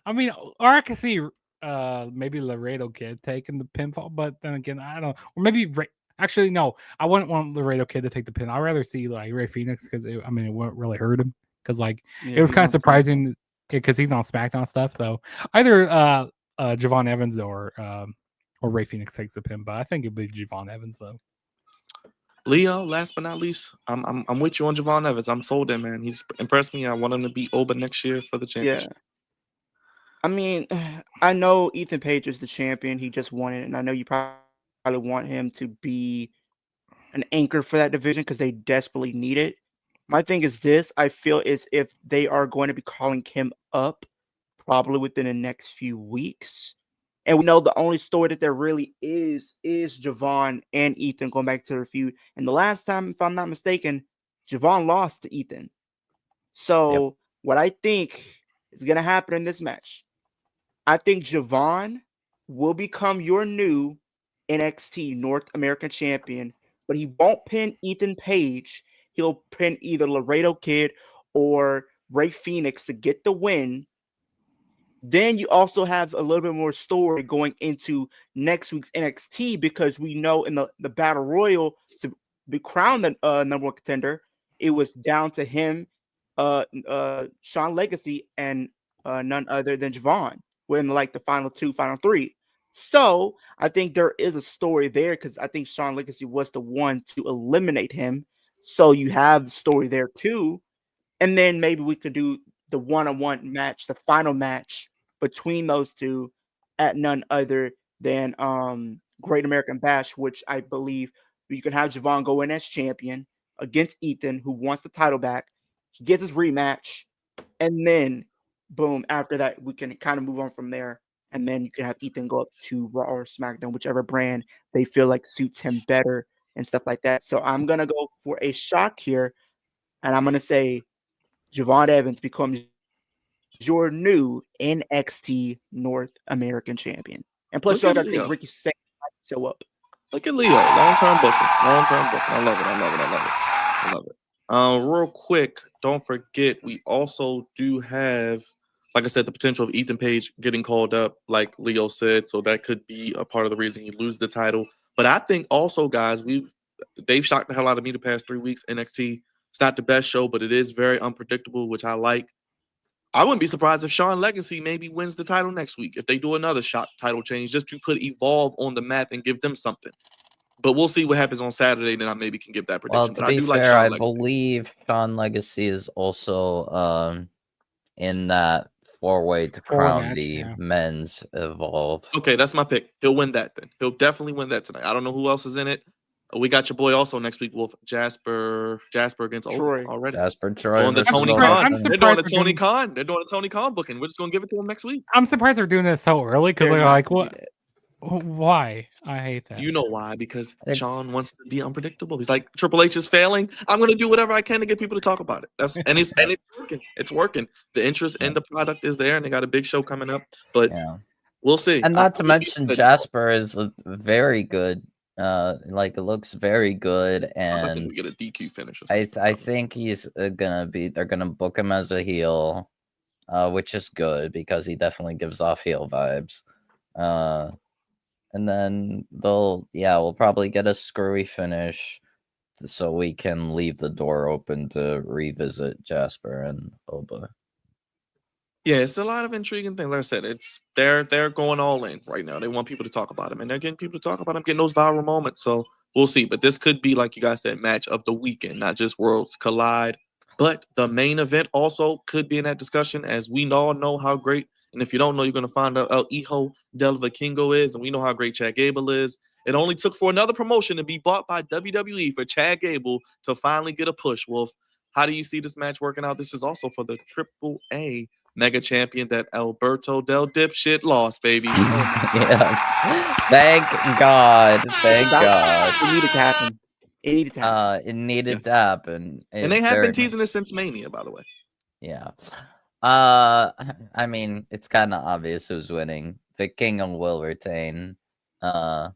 I mean, or I can see maybe Laredo Kid taking the pinfall, but then again, I don't. Or maybe actually no, I wouldn't want Laredo Kid to take the pin. I'd rather see like Ray Phoenix, because it wouldn't really hurt him, because like it was kind of surprising because he's on SmackDown stuff. So either Javon Evans or Ray Phoenix takes the pin, but I think it'd be Javon Evans though. Leo, last but not least, I'm with you on Javon Evans. I'm sold in, man. He's impressed me. I want him to beat Oba next year for the championship. Yeah. I mean, I know Ethan Page is the champion. He just won it, and I know you probably want him to be an anchor for that division because they desperately need it. My thing is this: I feel is if they are going to be calling him up probably within the next few weeks. And we know the only story that there really is Javon and Ethan going back to their feud. And the last time, if I'm not mistaken, Javon lost to Ethan. So what I think is going to happen in this match, I think Javon will become your new NXT North American champion, but he won't pin Ethan Page. He'll pin either Laredo Kid or Ray Phoenix to get the win. Then you also have a little bit more story going into next week's NXT, because we know in the Battle Royal to be crowned the number one contender, it was down to him, Sean Legacy, and none other than Javon. We're in like the final three. So I think there is a story there, because I think Sean Legacy was the one to eliminate him. So you have the story there too. And then maybe we could do the one-on-one match, the final match between those two at none other than Great American Bash, which I believe you can have Javon go in as champion against Ethan, who wants the title back. He gets his rematch, and then boom, after that, we can kind of move on from there. And then you can have Ethan go up to Raw or SmackDown, whichever brand they feel like suits him better and stuff like that. So I'm going to go for a shock here, and I'm going to say Javon Evans becomes your new NXT North American champion. And plus, you got to think Ricky Singh might show up. Look at Leo. Long-term booking. I love it. Real quick, don't forget, we also do have, like I said, the potential of Ethan Page getting called up, like Leo said. So that could be a part of the reason he loses the title. But I think also, guys, they've shocked the hell out of me the past 3 weeks. NXT, it's not the best show, but it is very unpredictable, which I like. I wouldn't be surprised if Sean Legacy maybe wins the title next week if they do another title change, just to put Evolve on the map and give them something. But we'll see what happens on Saturday, then I maybe can give that prediction. Well, to but be I do fair, like Sean I Legacy. believe Sean Legacy is also in that four-way to crown the men's Evolve. Okay, that's my pick. He'll win that then. He'll definitely win that tonight. I don't know who else is in it. We got your boy also next week, Wolf. Jasper against Troy already. Jasper Troy On the versus Tony Wolf. Khan. I'm They're doing surprised the Tony Khan. They're doing a Tony Khan booking. We're just gonna give it to him next week. I'm surprised they're doing this so early, because They're they're not like, gonna do what? that. Why? I hate that. You know why? Because Sean wants to be unpredictable. He's like, Triple H is failing. I'm going to do whatever I can to get people to talk about it. And it's working. It's working. The interest in the product is there, and they got a big show coming up. But we'll see. And not to mention, Jasper is very good. Like, it looks very good, and I think we get a DQ finish. I think he's gonna be. They're gonna book him as a heel, which is good because he definitely gives off heel vibes. And then we'll probably get a screwy finish, so we can leave the door open to revisit Jasper and Oba. Yeah, it's a lot of intriguing things. Like I said, they're going all in right now. They want people to talk about him, and they're getting people to talk about him, getting those viral moments. So We'll see. But this could be, like you guys said, match of the weekend, not just Worlds Collide. But the main event also could be in that discussion, as we all know how great, and if you don't know, you're going to find out El Hijo del Vikingo is, and we know how great Chad Gable is. It only took for another promotion to be bought by WWE for Chad Gable to finally get a push, Wolf. How do you see this match working out? This is also for the AAA Mega Champion that Alberto Del Dipshit lost, baby. Yeah. Thank God. Thank God. It needed to happen. It needed to happen. It needed Yes. to happen. And they have been teasing this since Mania, by the way. Yeah. I mean, it's kind of obvious who's winning. Vikingo will retain. And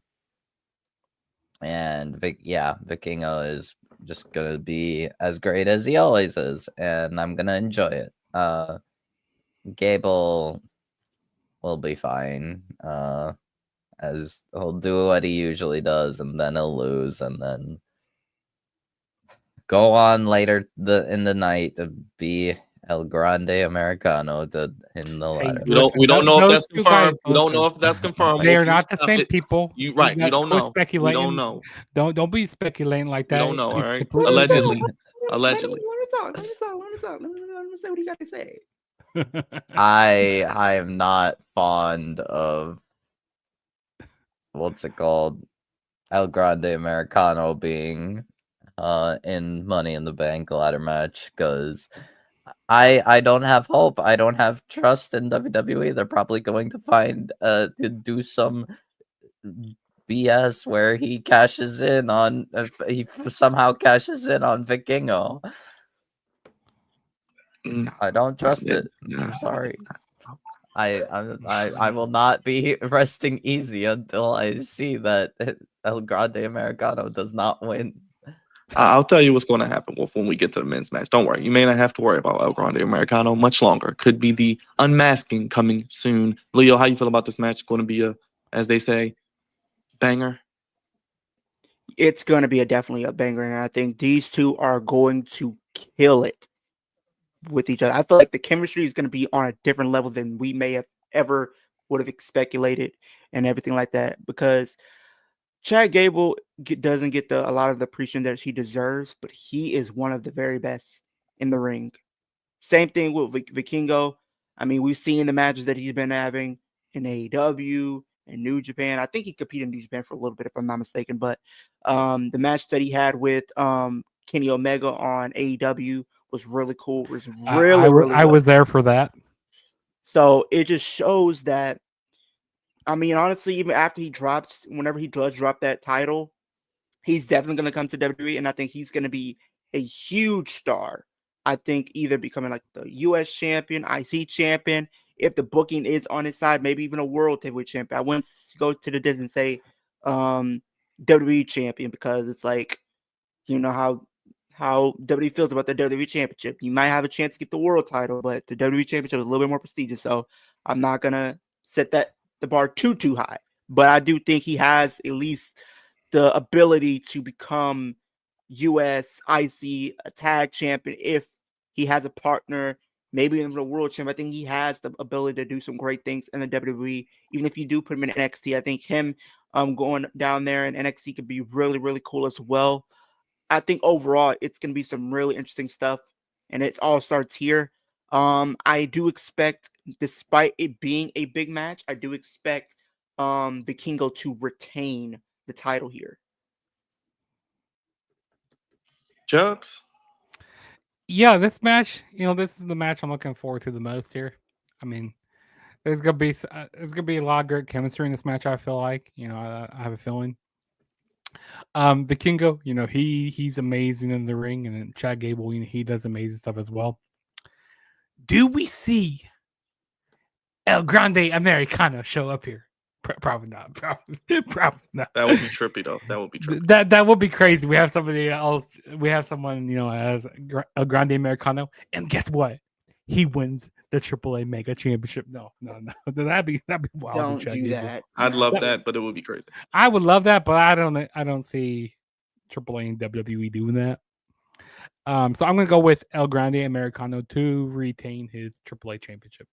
Vikingo is just gonna be as great as he always is, and I'm gonna enjoy it. Gable will be fine. As he'll do what he usually does, and then he'll lose, and then go on later in the night to be El Grande Americano in the Hey, ladder. We don't know if those that's two guys, confirmed. We don't know if that's confirmed. They are Wolf, you not the stop same it. people. You right. We don't know. We Speculating. don't know. Don't be speculating like We that. don't know. All It's right. completely Allegedly. different. Allegedly. Let me talk. Let me say what you got to say. I am not fond of what's it called, El Grande Americano being in Money in the Bank ladder match, because I don't have hope. I don't have trust in WWE. They're probably going to find to do some BS where he cashes in on he somehow cashes in on Vikingo. I don't trust it. I'm sorry. I will not be resting easy until I see that El Grande Americano does not win. I'll tell you what's going to happen, Wolf, when we get to the men's match. Don't worry. You may not have to worry about El Grande Americano much longer. Could be the unmasking coming soon. Leo, how you feel about this match? Going to be a, as they say, banger? It's going to be definitely a banger, and I think these two are going to kill it with each other. I feel like the chemistry is going to be on a different level than we may have ever would have speculated and everything like that, because Chad Gable doesn't get a lot of the appreciation that he deserves, but he is one of the very best in the ring. Same thing with Vikingo. I mean, we've seen the matches that he's been having in AEW and New Japan. I think he competed in New Japan for a little bit, if I'm not mistaken. But the match that he had with Kenny Omega on AEW was really cool. It was really I was there for that. So it just shows that, I mean, honestly, even after whenever he does drop that title, he's definitely going to come to WWE, and I think he's going to be a huge star. I think either becoming like the U.S. champion, IC champion, if the booking is on his side, maybe even a world heavyweight champion. I wouldn't go to the distance and say WWE champion, because it's like, you know how WWE feels about the WWE championship. You might have a chance to get the world title, but the WWE championship is a little bit more prestigious. So I'm not going to set the bar too high. But I do think he has at least the ability to become U.S. IC tag champion if he has a partner, maybe even a world champion. I think he has the ability to do some great things in the WWE. Even if you do put him in NXT, I think him going down there in NXT could be really cool as well. I think overall it's going to be some really interesting stuff, and it all starts here. I do expect, despite it being a big match, I do expect Vikingo to retain the title here. Jugs? Yeah, this match, this is the match I'm looking forward to the most here. I mean, there's gonna be a lot of great chemistry in this match. I feel like, I have a feeling. Vikingo, he's amazing in the ring, and then Chad Gable, he does amazing stuff as well. Do we see El Grande Americano show up here? Probably not. Probably not. That would be trippy, though. That would be trippy. That would be crazy. We have somebody else. We have someone, as El Grande Americano, and guess what? He wins the AAA Mega Championship. No. That'd be wild. Don't do that. I'd love that, but it would be crazy. I would love that, but I don't see AAA and WWE doing that. So I'm gonna go with El Grande Americano to retain his AAA championship.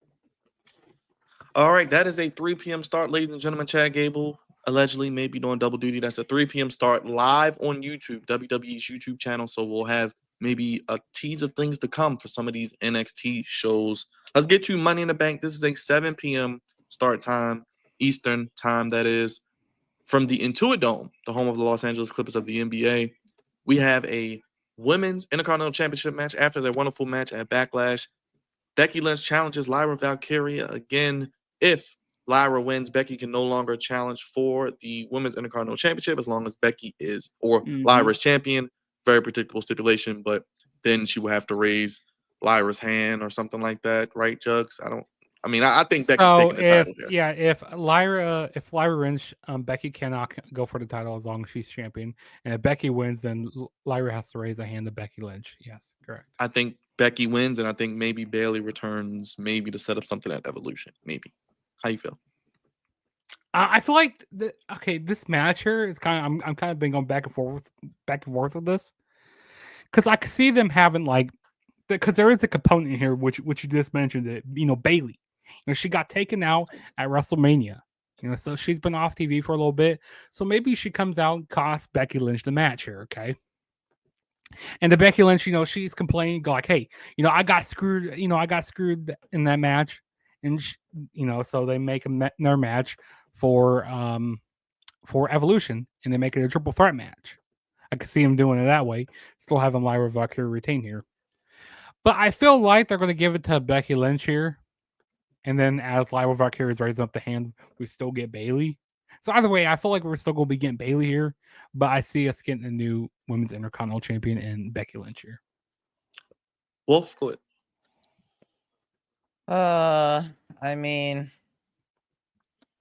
All right, that is a 3 p.m. start, ladies and gentlemen. Chad Gable allegedly maybe doing double duty. That's a 3 p.m. start live on YouTube, WWE's YouTube channel. So we'll have maybe a tease of things to come for some of these NXT shows. Let's get to Money in the Bank. This is a 7 p.m. start time, Eastern time, that is, from the Intuit Dome, the home of the Los Angeles Clippers of the NBA. We have a women's Intercontinental Championship match after their wonderful match at Backlash. Becky Lynch challenges Lyra Valkyria again. If Lyra wins, Becky can no longer challenge for the Women's Intercontinental Championship as long as Becky is, or Lyra's champion. Very predictable stipulation, but then she will have to raise Lyra's hand or something like that, right, Jugs? I think Becky's taking the title here. Yeah, if Lyra wins, Becky cannot go for the title as long as she's champion. And if Becky wins, then Lyra has to raise a hand to Becky Lynch. Yes, correct. I think Becky wins, and I think maybe Bayley returns, maybe to set up something at Evolution. Maybe. How you feel? I feel like this match here is I'm kind of been going back and forth with this, because I could see them having because there is a component here which you just mentioned, that Bayley, she got taken out at WrestleMania, so she's been off TV for a little bit, so maybe she comes out and costs Becky Lynch the match here, okay? And the Becky Lynch, she's complaining, like, hey, I got screwed, I got screwed in that match, and so they make their match for Evolution, and they make it a triple threat match. I could see him doing it that way, still having Lyra Valkyria retain here. But I feel like they're going to give it to Becky Lynch here, and then as Lyra Valkyria is raising up the hand, we still get Bayley. So either way, I feel like we're still going to be getting Bayley here, but I see us getting a new Women's Intercontinental Champion and Becky Lynch here. Wolf, go ahead.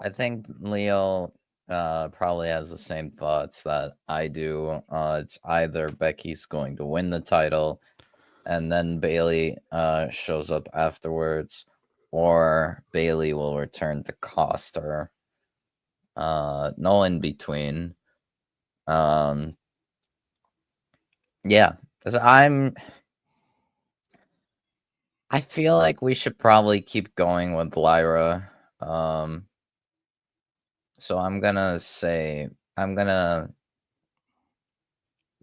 I think Leo probably has the same thoughts that I do. It's either Becky's going to win the title and then Bayley shows up afterwards, or Bayley will return to cost her. No in between. Yeah, I feel like we should probably keep going with Lyra. So I'm gonna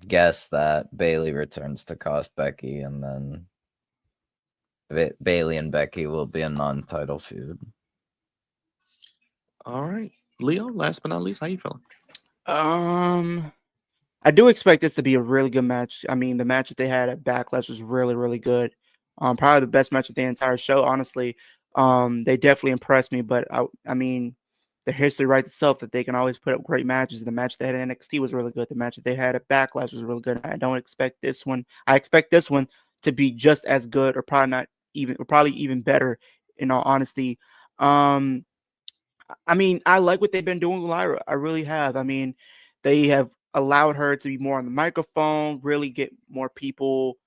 guess that Bayley returns to cost Becky, and then Bayley and Becky will be a non-title feud. All right, Leo. Last but not least, how you feeling? I do expect this to be a really good match. I mean, the match that they had at Backlash was really, really good. Probably the best match of the entire show, honestly. They definitely impressed me, but I mean, the history writes itself that they can always put up great matches. The match they had at NXT was really good. The match that they had at Backlash was really good. I don't expect this one. I expect this one to be just as good, or probably even better, in all honesty. I mean, I like what they've been doing with Lyra. I really have. I mean, they have allowed her to be more on the microphone, really get more people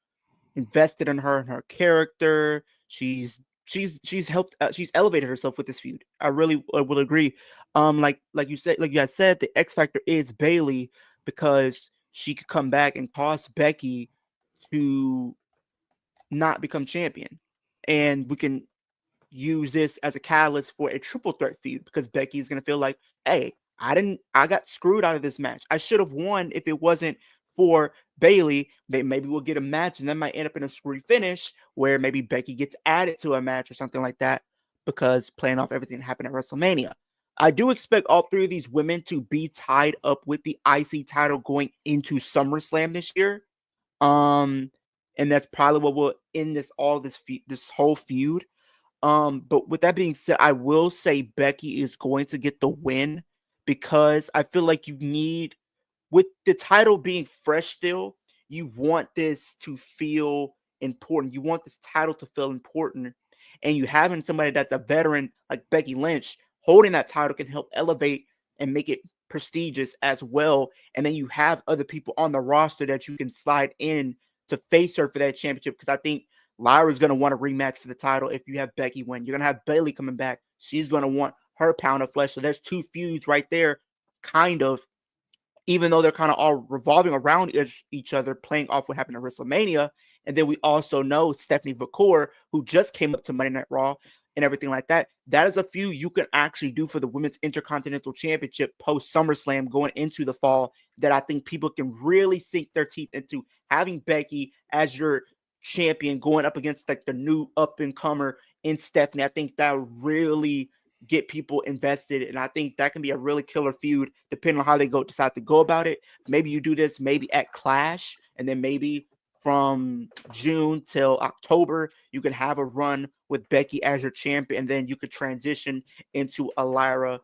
invested in her and her character. She's helped. She's elevated herself with this feud. I really will agree. Like you guys said, the X factor is Bayley, because she could come back and cause Becky to not become champion, and we can use this as a catalyst for a triple threat feud, because Becky is going to feel like, hey, I got screwed out of this match. I should have won if it wasn't for Bayley. Maybe we'll get a match, and that might end up in a screwy finish where maybe Becky gets added to a match or something like that, because playing off everything that happened at WrestleMania. I do expect all three of these women to be tied up with the IC title going into SummerSlam this year. And that's probably what will end this whole feud. But with that being said, I will say Becky is going to get the win, because I feel like you need, with the title being fresh still, you want this to feel important. You want this title to feel important. And you having somebody that's a veteran like Becky Lynch holding that title can help elevate and make it prestigious as well. And then you have other people on the roster that you can slide in to face her for that championship, because I think Lyra's going to want a rematch for the title if you have Becky win. You're going to have Bayley coming back. She's going to want her pound of flesh. So there's two feuds right there, kind of, even though they're kind of all revolving around each other, playing off what happened at WrestleMania. And then we also know Stephanie McCour, who just came up to Monday Night Raw and everything like that. That is a feud you can actually do for the Women's Intercontinental Championship post SummerSlam going into the fall that I think people can really sink their teeth into. Having Becky as your champion going up against like the new up and comer in Stephanie, I think that would really get people invested, and I think that can be a really killer feud depending on how they decide to go about it. Maybe you do this maybe at Clash, and then maybe from June till October you can have a run with Becky as your champion, and then you could transition into a Lyra,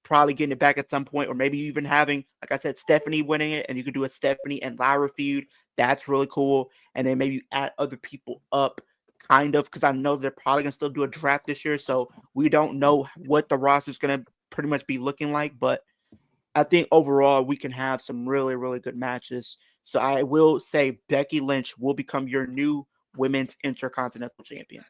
probably getting it back at some point, or maybe even having, like I said, Stephanie winning it, and you could do a Stephanie and Lyra feud. That's really cool. And then maybe add other people up, kind of, because I know they're probably gonna still do a draft this year, so we don't know what the roster is gonna pretty much be looking like. But I think overall we can have some really, really good matches. So I will say Becky Lynch will become your new Women's Intercontinental Champion.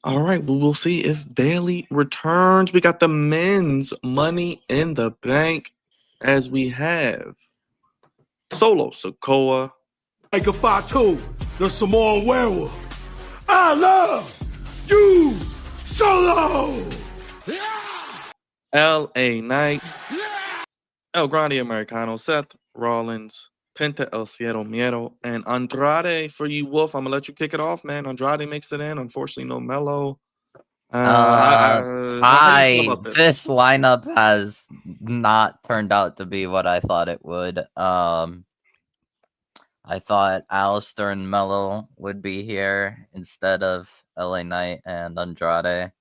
All right, well, we'll see if Bailey returns. We got the men's Money in the Bank as we have Solo Sikoa, Like a Fatu, the Samoan werewolf. I love you, Solo. L.A. Knight, El Grande Americano, Seth Rollins, Penta El Cielo Miedo, and Andrade for you, Wolf. I'm going to let you kick it off, man. Andrade makes it in. Unfortunately, no Mello. How do you feel about this? This lineup has not turned out to be what I thought it would. I thought Alistair and Mello would be here instead of LA Knight and Andrade.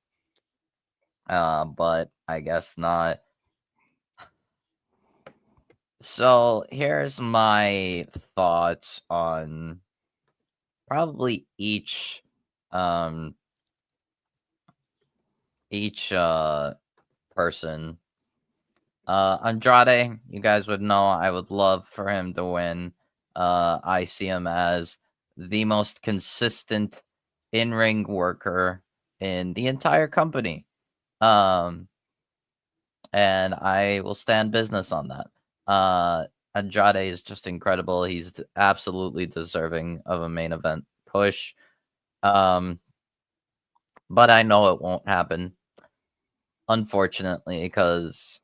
But I guess not. So here's my thoughts on probably each person. Andrade, you guys would know I would love for him to win. I see him as the most consistent in-ring worker in the entire company. And I will stand business on that. Andrade is just incredible. He's absolutely deserving of a main event push. But I know it won't happen, unfortunately, because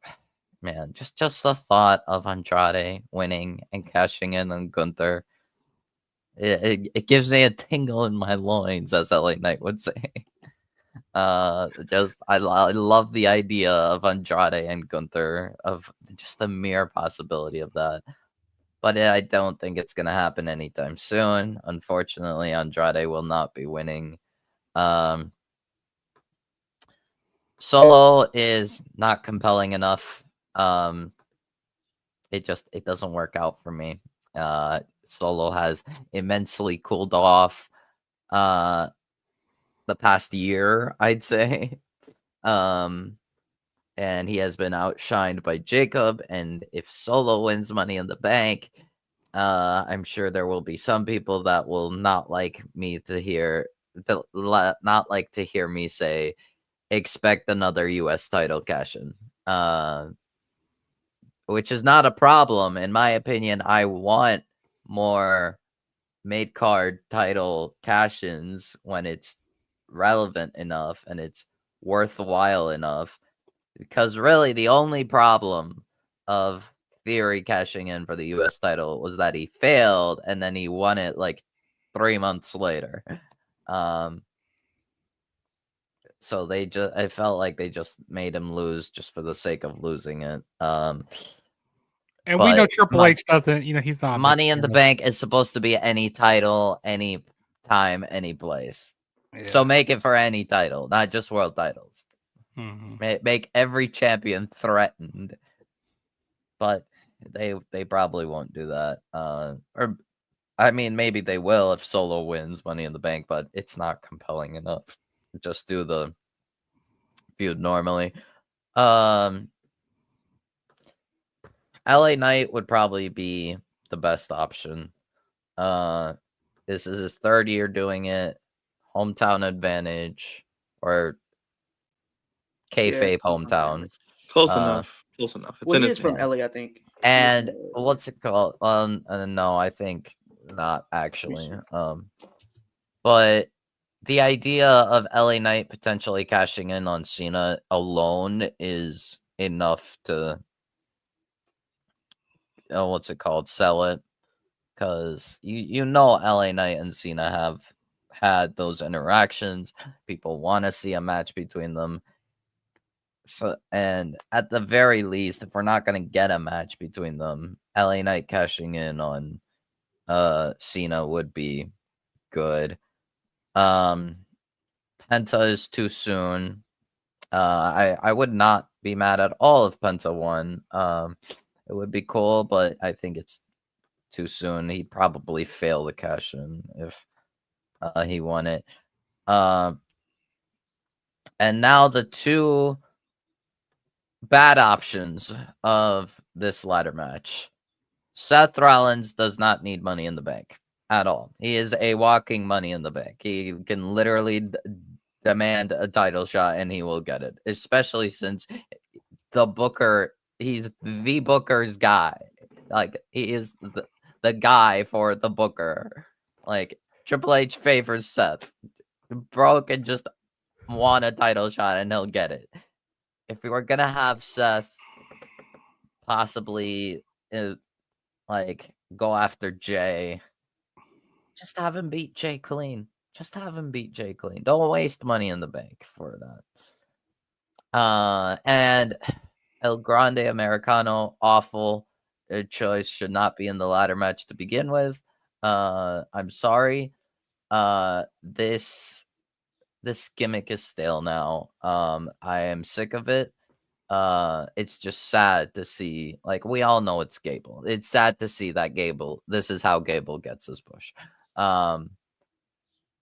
man, just the thought of Andrade winning and cashing in on Gunther, it gives me a tingle in my loins, as LA Knight would say. I love the idea of Andrade and Gunther, of just the mere possibility of that. But I don't think it's gonna happen anytime soon. Unfortunately, Andrade will not be winning. Solo is not compelling enough. It doesn't work out for me. Solo has immensely cooled off the past year, I'd say. And he has been outshined by Jacob, and if Solo wins Money in the Bank, I'm sure there will be some people that will not like me to hear me say expect another US title cash-in. Which is not a problem. In my opinion, I want more mid-card title cash-ins when it's relevant enough and it's worthwhile enough. Because really, the only problem of Theory cashing in for the US title was that he failed and then he won it like 3 months later. So I felt like they just made him lose just for the sake of losing it. And we know Triple H doesn't, he's not. Money in the Bank is supposed to be any title, any time, any place. Yeah. So make it for any title, not just world titles. Mm-hmm. Make every champion threatened. But they probably won't do that. Or I mean, maybe they will if Solo wins Money in the Bank, but it's not compelling enough. Just do the feud normally. LA Knight would probably be the best option. This is his third year doing it. Hometown advantage, or kayfabe hometown. Close enough. Close enough. Well, he is from LA, I think. And what's it called? No, I think not actually. But the idea of LA Knight potentially cashing in on Cena alone is enough to, what's it called, sell it, because you know LA Knight and Cena have had those interactions. People want to see a match between them. So, and at the very least, if we're not going to get a match between them, LA Knight cashing in on Cena would be good. Penta is too soon. I would not be mad at all if Penta won. It would be cool, but I think it's too soon. He'd probably fail the cash in if he won it. And now the two bad options of this ladder match. Seth Rollins does not need Money in the Bank at all. He is a walking Money in the Bank. He can literally demand a title shot and he will get it, especially since the Booker, he's the Booker's guy. Like, he is the guy for the Booker. Like, Triple H favors Seth. Bro can just want a title shot and he'll get it. If we were gonna have Seth possibly like go after Jay, just have him beat Jay clean. Just have him beat Jay clean. Don't waste Money in the Bank for that. And El Grande Americano, awful. Their choice should not be in the ladder match to begin with. I'm sorry. This gimmick is stale now. I am sick of it. It's just sad to see. Like, we all know it's Gable. It's sad to see that Gable. This is how Gable gets his push.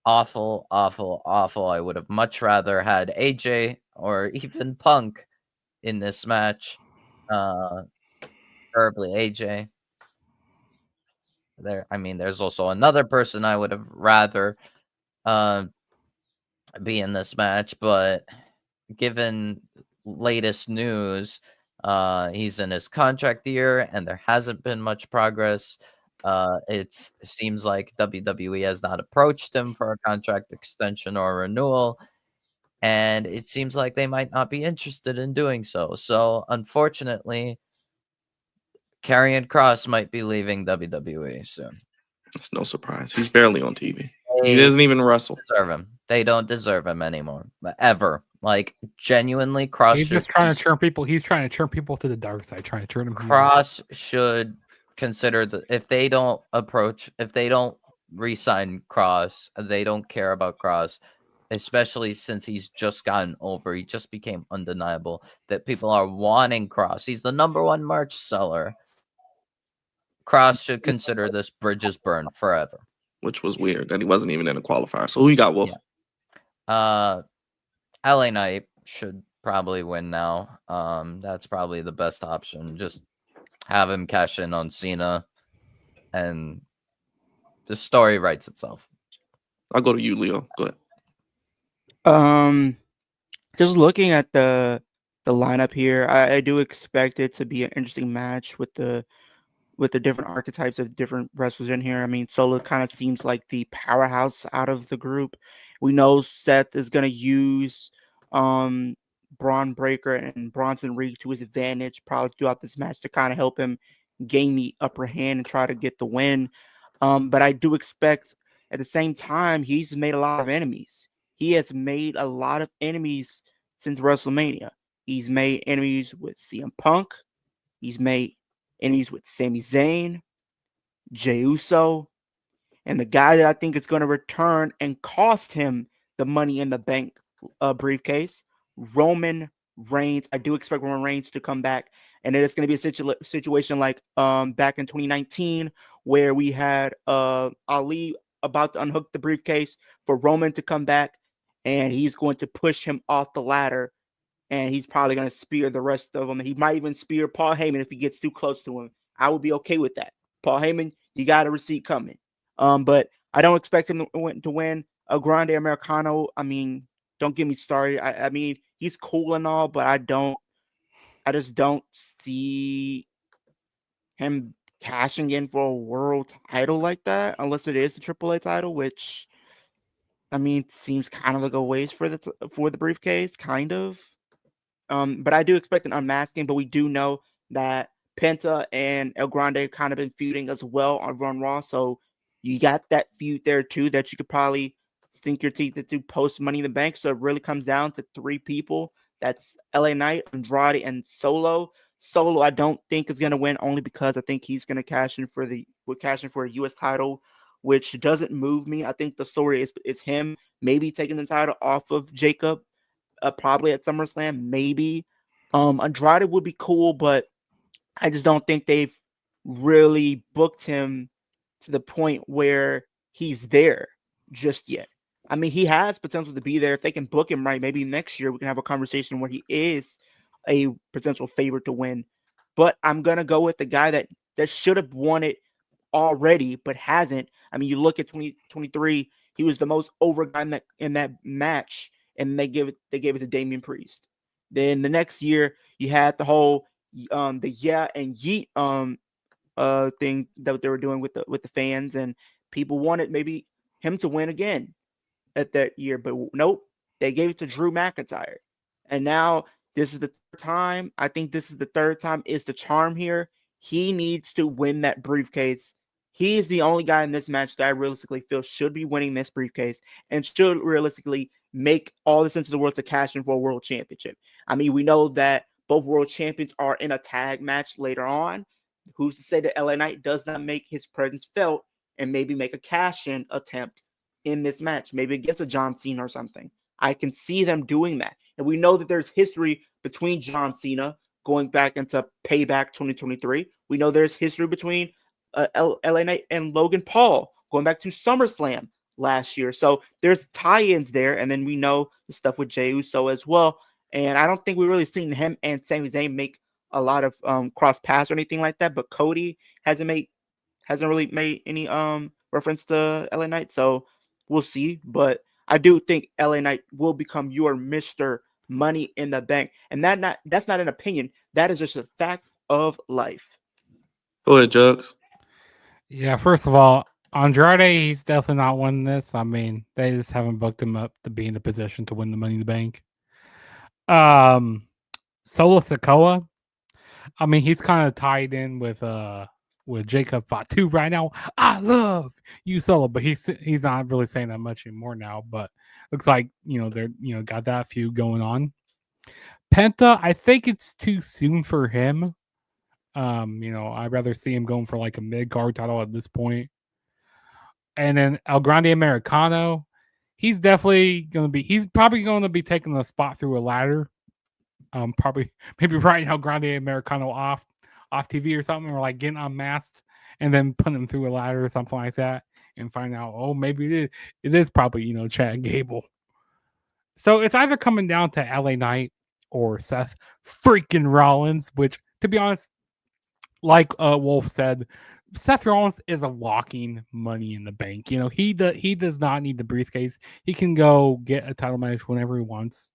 Awful, awful, awful. I would have much rather had AJ or even Punk in this match. Preferably AJ. There's also another person I would have rather be in this match, but given latest news, he's in his contract year and there hasn't been much progress. It seems like WWE has not approached him for a contract extension or renewal, and it seems like they might not be interested in doing so. So, unfortunately, Karrion Kross might be leaving WWE soon. It's no surprise. He's barely on TV. He They doesn't even wrestle. deserve him. They don't deserve him anymore, ever. Like, genuinely, Kross. He's just trying to turn people. He's trying to turn people to the dark side. Trying to turn them. Kross should consider if they don't re-sign Kross, they don't care about Kross, especially since he's just gotten over. He just became undeniable that people are wanting Kross. He's the #1 merch seller. Kross should consider this bridges burned forever. Which was weird that he wasn't even in a qualifier. So who you got, Wolf? Yeah. LA Knight should probably win now. That's probably the best option. Just have him cash in on Cena, and the story writes itself. I'll go to you, Leo. Go ahead. Just looking at the lineup here, I do expect it to be an interesting match with the different archetypes of different wrestlers in here. I mean, Solo kind of seems like the powerhouse out of the group. We know Seth is going to use Braun Breaker and Bronson Reed to his advantage probably throughout this match to kind of help him gain the upper hand and try to get the win. But I do expect at the same time, he's made a lot of enemies. He has made a lot of enemies since WrestleMania. He's made enemies with CM Punk. He's made enemies with Sami Zayn, Jey Uso, and the guy that I think is going to return and cost him the Money in the Bank briefcase, Roman Reigns. I do expect Roman Reigns to come back, and it is going to be a situation like back in 2019 where we had Ali about to unhook the briefcase for Roman to come back, and he's going to push him off the ladder, and he's probably going to spear the rest of them. He might even spear Paul Heyman if he gets too close to him. I would be okay with that. Paul Heyman, you got a receipt coming. But I don't expect him to win. A Grande Americano, I mean, don't get me started. I mean, he's cool and all, but I just don't see him cashing in for a world title like that, unless it is the AAA title, which I mean, seems kind of like a waste for the briefcase, kind of. But I do expect an unmasking. But we do know that Penta and El Grande kind of been feuding as well on Raw, so you got that feud there too that you could probably sink your teeth into post Money in the Bank. So it really comes down to three people. That's LA Knight, Andrade, and Solo. Solo, I don't think is going to win only because I think he's going to cash in for a U.S. title, which doesn't move me. I think the story is him maybe taking the title off of Jacob, probably at SummerSlam, maybe. Andrade would be cool, but I just don't think they've really booked him to the point where he's there just yet. I mean, he has potential to be there. If they can book him right, maybe next year we can have a conversation where he is a potential favorite to win. But I'm gonna go with the guy that should have won it already, but hasn't. I mean, you look at 2023, he was the most over guy in that match, and they gave it to Damian Priest. Then the next year, you had the whole the Yeah and Yeet thing that they were doing with the fans, and people wanted maybe him to win again at that year, but nope, they gave it to Drew McIntyre. And now this is the third time. I think this is the third time is the charm here. He needs to win that briefcase. He is the only guy in this match that I realistically feel should be winning this briefcase and should realistically make all the sense of the world to cash in for a world championship. I mean, we know that both world champions are in a tag match later on. Who's to say that LA Knight does not make his presence felt and maybe make a cash-in attempt in this match, maybe against a John Cena or something? I can see them doing that. And we know that there's history between John Cena going back into Payback 2023. We know there's history between LA Knight and Logan Paul going back to SummerSlam last year. So there's tie-ins there. And then we know the stuff with Jey Uso as well. And I don't think we've really seen him and Sami Zayn make a lot of cross paths or anything like that. But Cody hasn't really made any reference to LA Knight. So we'll see. But I do think LA Knight will become your Mr. Money in the Bank. And that's not an opinion. That is just a fact of life. Go ahead, Jugs. Yeah, first of all, Andrade, he's definitely not winning this. I mean, they just haven't booked him up to be in the position to win the Money in the Bank. Solo Sikoa, I mean, he's kind of tied in with Jacob Fatu right now. I love you, Solo, but he's not really saying that much anymore now. But looks like they're got that feud going on. Penta, I think it's too soon for him. I'd rather see him going for like a mid card title at this point. And then El Grande Americano, he's probably going to be taking the spot through a ladder. Probably maybe writing El Grande Americano off TV or something, or like getting unmasked and then putting him through a ladder or something like that, and find out, oh, maybe it is probably Chad Gable. So it's either coming down to LA Knight or Seth freaking Rollins, which, to be honest, like Wolf said, Seth Rollins is a walking Money in the Bank. He does not need the briefcase. He can go get a title match whenever he wants.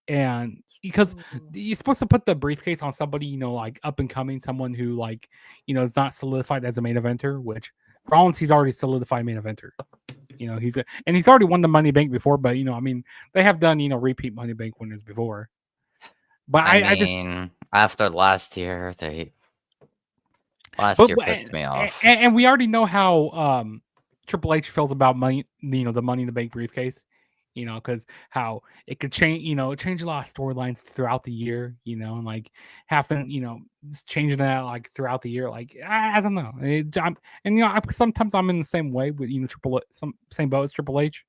And because you're supposed to put the briefcase on somebody, like up and coming, someone who is not solidified as a main eventer, which Rollins, he's already solidified main eventer. He's already won the Money in the Bank before, but they have done, repeat Money in the Bank winners before. But I mean, after last year, pissed me off. And we already know how Triple H feels about money, the Money in the Bank briefcase. Because how it could change, change a lot of storylines throughout the year, and like having, changing that like throughout the year. Like, I don't know. Sometimes I'm in the same way with, same boat as Triple H,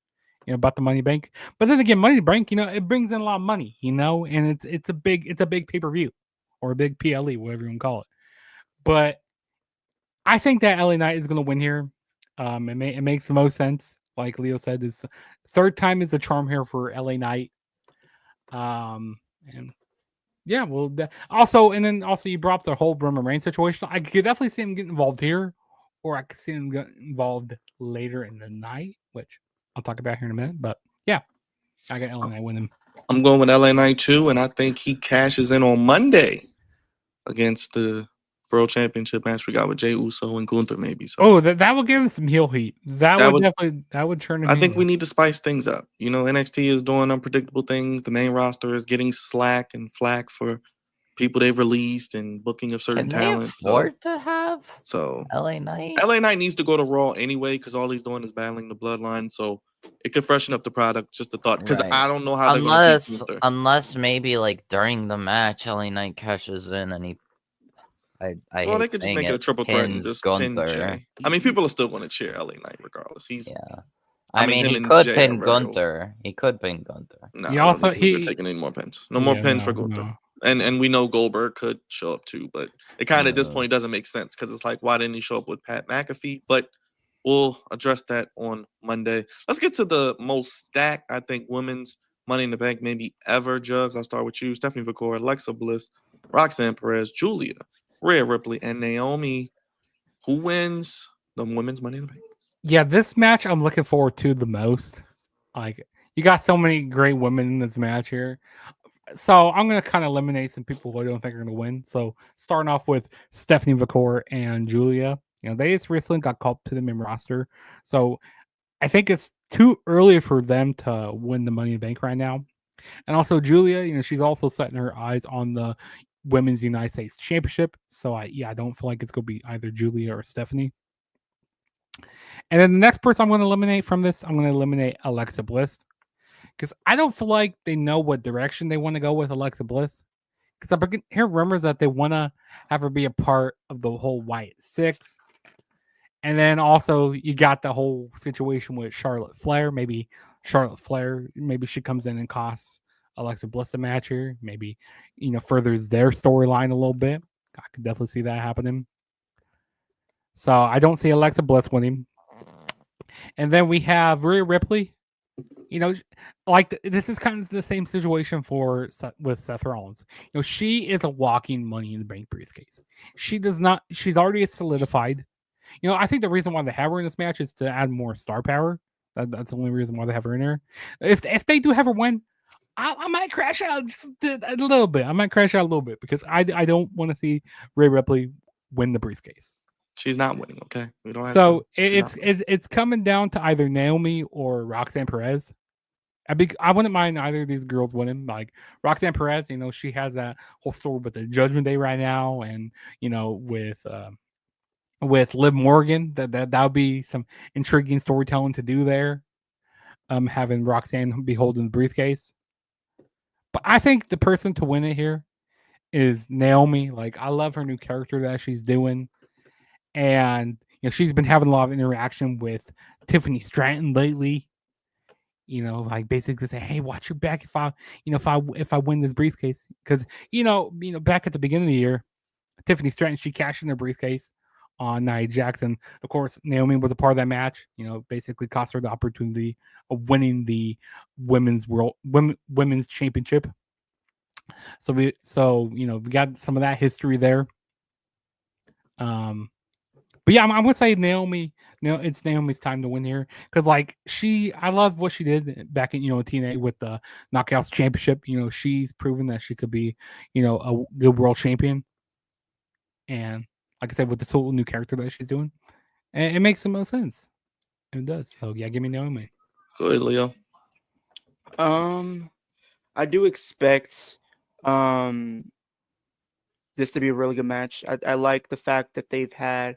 about the Money in the Bank. But then again, Money in the Bank, it brings in a lot of money, and it's a big pay-per-view or a big PLE, whatever you want to call it. But I think that LA Knight is going to win here. It makes the most sense. Like Leo said, is third time is the charm here for LA Knight. And yeah, well, also you brought up the whole Roman Reigns situation. I could definitely see him get involved here, or I could see him get involved later in the night, which I'll talk about here in a minute. But yeah, I got LA Knight winning. I'm going with LA Knight too, and I think he cashes in on Monday against the World Championship match we got with Jey Uso and Gunther, maybe. So Oh, that would give him some heel heat. That would turn him. I think we need to spice things up. You know, NXT is doing unpredictable things. The main roster is getting slack and flack for people they've released and booking of certain Can they talent. afford to have So LA Knight? LA Knight needs to go to Raw anyway because all he's doing is battling the bloodline. So it could freshen up the product. Just a thought, because Right. I don't know how they're going to keep Gunther. Unless maybe like during the match, LA Knight cashes in and he. Well, they could just make it a triple threat and just pin Jay. I mean, people are still going to cheer LA Knight regardless. He's I mean, he could pin Gunther. He could pin Gunther. No, He also he taking any more pins. No more pins for Gunther. No. And we know Goldberg could show up too, but it kind of at this point doesn't make sense because it's like, why didn't he show up with Pat McAfee? But we'll address that on Monday. Let's get to the most stacked, I think, women's Money in the Bank maybe ever. Jugs, I'll start with you. Stephanie Victoria, Alexa Bliss, Roxanne Perez, Julia, Rhea Ripley, and Naomi. Who wins the women's Money in the Bank? Yeah, this match I'm looking forward to the most. Like, you got so many great women in this match here. So I'm going to kind of eliminate some people who I don't think are going to win. So starting off with Stephanie Vicor and Julia. You know, they just recently got called to the main roster. So I think it's too early for them to win the Money in the Bank right now. And also Julia, you know, she's also setting her eyes on the Women's United States Championship. So I don't feel like it's going to be either Julia or Stephanie. And then the next person I'm going to eliminate from this, I'm going to eliminate Alexa Bliss. Because I don't feel like they know what direction they want to go with Alexa Bliss. Because I hear rumors that they want to have her be a part of the whole Wyatt Six. And then also you got the whole situation with Charlotte Flair. Maybe Charlotte Flair, maybe she comes in and costs Alexa Bliss a match here. Maybe, you know, furthers their storyline a little bit. I could definitely see that happening. So I don't see Alexa Bliss winning. And then we have Rhea Ripley. You know, like this is kind of the same situation with Seth Rollins. You know, she is a walking Money in the Bank briefcase. She's already solidified. You know, I think the reason why they have her in this match is to add more star power. That's the only reason why they have her in there. If they do have her win, I might crash out just a little bit. I might crash out a little bit because I don't want to see Rhea Ripley win the briefcase. She's not winning, okay? We don't have so it's coming down to either Naomi or Roxanne Perez. I wouldn't mind either of these girls winning. Like Roxanne Perez, you know, she has that whole story with the Judgment Day right now, and you know, with Liv Morgan, that would be some intriguing storytelling to do there. Having Roxanne be holding the briefcase, but I think the person to win it here is Naomi. Like I love her new character that she's doing, and you know, she's been having a lot of interaction with Tiffany Stratton lately. You know, like basically say, "Hey, watch your back if I win this briefcase." Because you know, back at the beginning of the year, Tiffany Stratton, she cashed in her briefcase on Nia Jackson. Of course, Naomi was a part of that match. You know, basically cost her the opportunity of winning the women's championship. So we got some of that history there. But yeah, I'm gonna say Naomi. It's Naomi's time to win here because, like, I love what she did back in TNA with the Knockouts Championship. You know, she's proven that she could be, a good world champion. And like I said, with this whole new character that she's doing, it makes the most sense. It does. So yeah, give me Naomi. Go ahead, Leo. I do expect this to be a really good match. I like the fact that they've had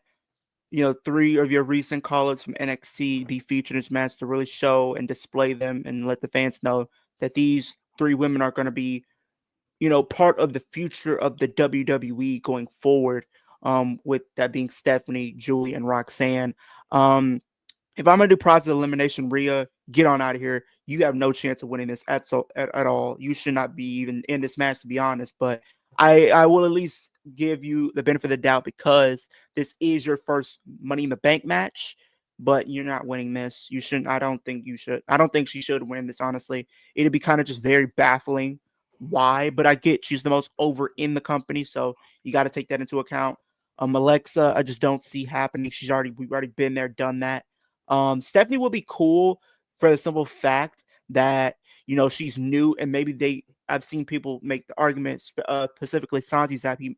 3 of your recent call-ups from NXT be featured in this match to really show and display them and let the fans know that these 3 women are going to be, part of the future of the WWE going forward. With that being Stephanie, Julie, and Roxanne. If I'm going to do process of elimination, Rhea, get on out of here. You have no chance of winning this at all. You should not be even in this match, to be honest. But I will at least give you the benefit of the doubt because this is your first Money in the Bank match, but you're not winning this. You shouldn't. I don't think you should. I don't think she should win this, honestly. It'd be kind of just very baffling why, but I get she's the most over in the company, so you got to take that into account. Alexa, I just don't see happening. We've already been there, done that. Stephanie will be cool for the simple fact that, she's new and maybe I've seen people make the argument, specifically Santi Zappi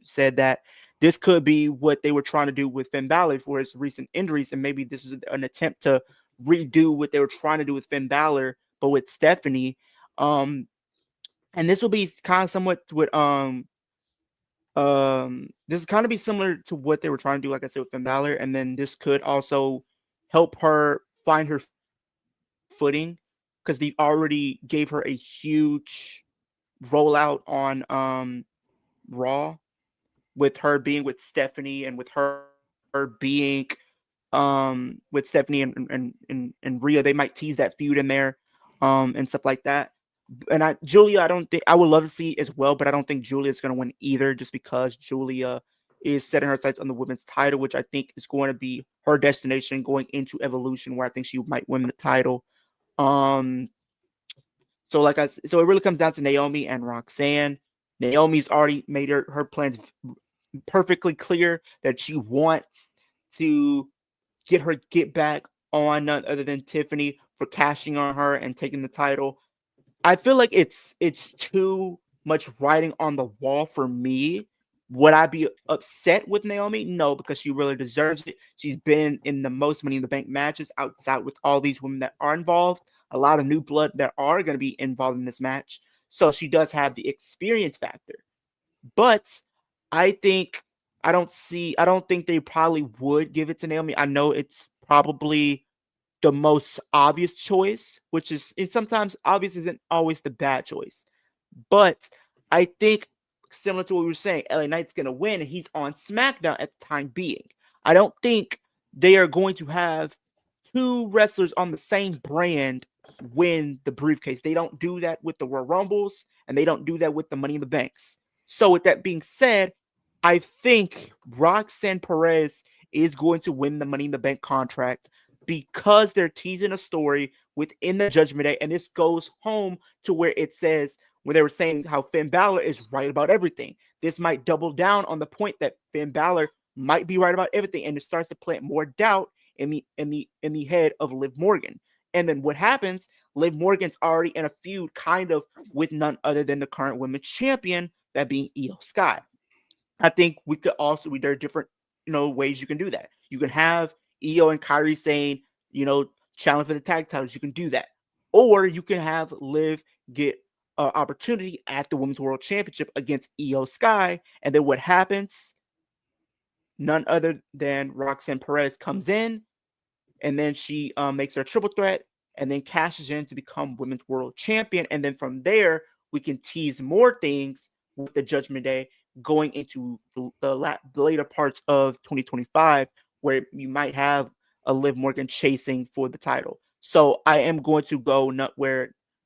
said that this could be what they were trying to do with Finn Balor for his recent injuries, and maybe this is an attempt to redo what they were trying to do with Finn Balor, but with Stephanie. And this will be kind of somewhat with this is kind of be similar to what they were trying to do, like I said, with Finn Balor, and then this could also help her find her footing because they already gave her a huge rollout on Raw with her being with Stephanie and with her being with Stephanie and Rhea. They might tease that feud in there and stuff like that. And Julia, I don't think I would love to see as well, but I don't think Julia is going to win either, just because Julia is setting her sights on the women's title, which I think is going to be her destination going into Evolution, where I think she might win the title. So so it really comes down to Naomi and Roxanne. Naomi's already made her plans perfectly clear that she wants to get back on none other than Tiffany for cashing on her and taking the title. I feel like it's too much writing on the wall for me. Would I be upset with Naomi? No, because she really deserves it. She's been in the most Money in the Bank matches outside with all these women that are involved. A lot of new blood that are going to be involved in this match. So she does have the experience factor. But I don't think they probably would give it to Naomi. I know it's probably the most obvious choice, which is, and sometimes obvious isn't always the bad choice. But I think, similar to what we were saying, LA Knight's going to win, and he's on SmackDown at the time being. I don't think they are going to have two wrestlers on the same brand win the briefcase. They don't do that with the Royal Rumbles, and they don't do that with the Money in the Banks. So with that being said, I think Roxanne Perez is going to win the Money in the Bank contract because they're teasing a story within the Judgment Day. And this goes home to where it says, when they were saying how Finn Balor is right about everything. This might double down on the point that Finn Balor might be right about everything. And it starts to plant more doubt in the head of Liv Morgan. And then what happens? Liv Morgan's already in a feud kind of with none other than the current women's champion, that being Io Sky. I think we could also, there are different, ways you can do that. You can have Io and Kyrie saying, challenge for the tag titles. You can do that. Or you can have Liv get an opportunity at the Women's World Championship against Io Sky. And then what happens? None other than Roxanne Perez comes in, and then she makes her a triple threat and then cashes in to become Women's World Champion. And then from there, we can tease more things with the Judgment Day going into the later parts of 2025, where you might have a Liv Morgan chasing for the title. So I am going to go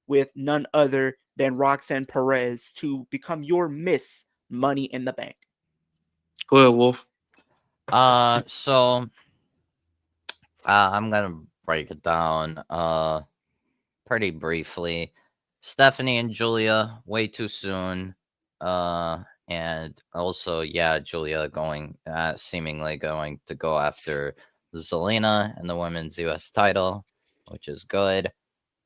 with none other than Roxanne Perez to become your Miss Money in the Bank. Go ahead, Wolf. So I'm gonna break it down pretty briefly. Stephanie and Julia, way too soon. And also, yeah, Julia seemingly going to go after Zelina and the women's US title, which is good.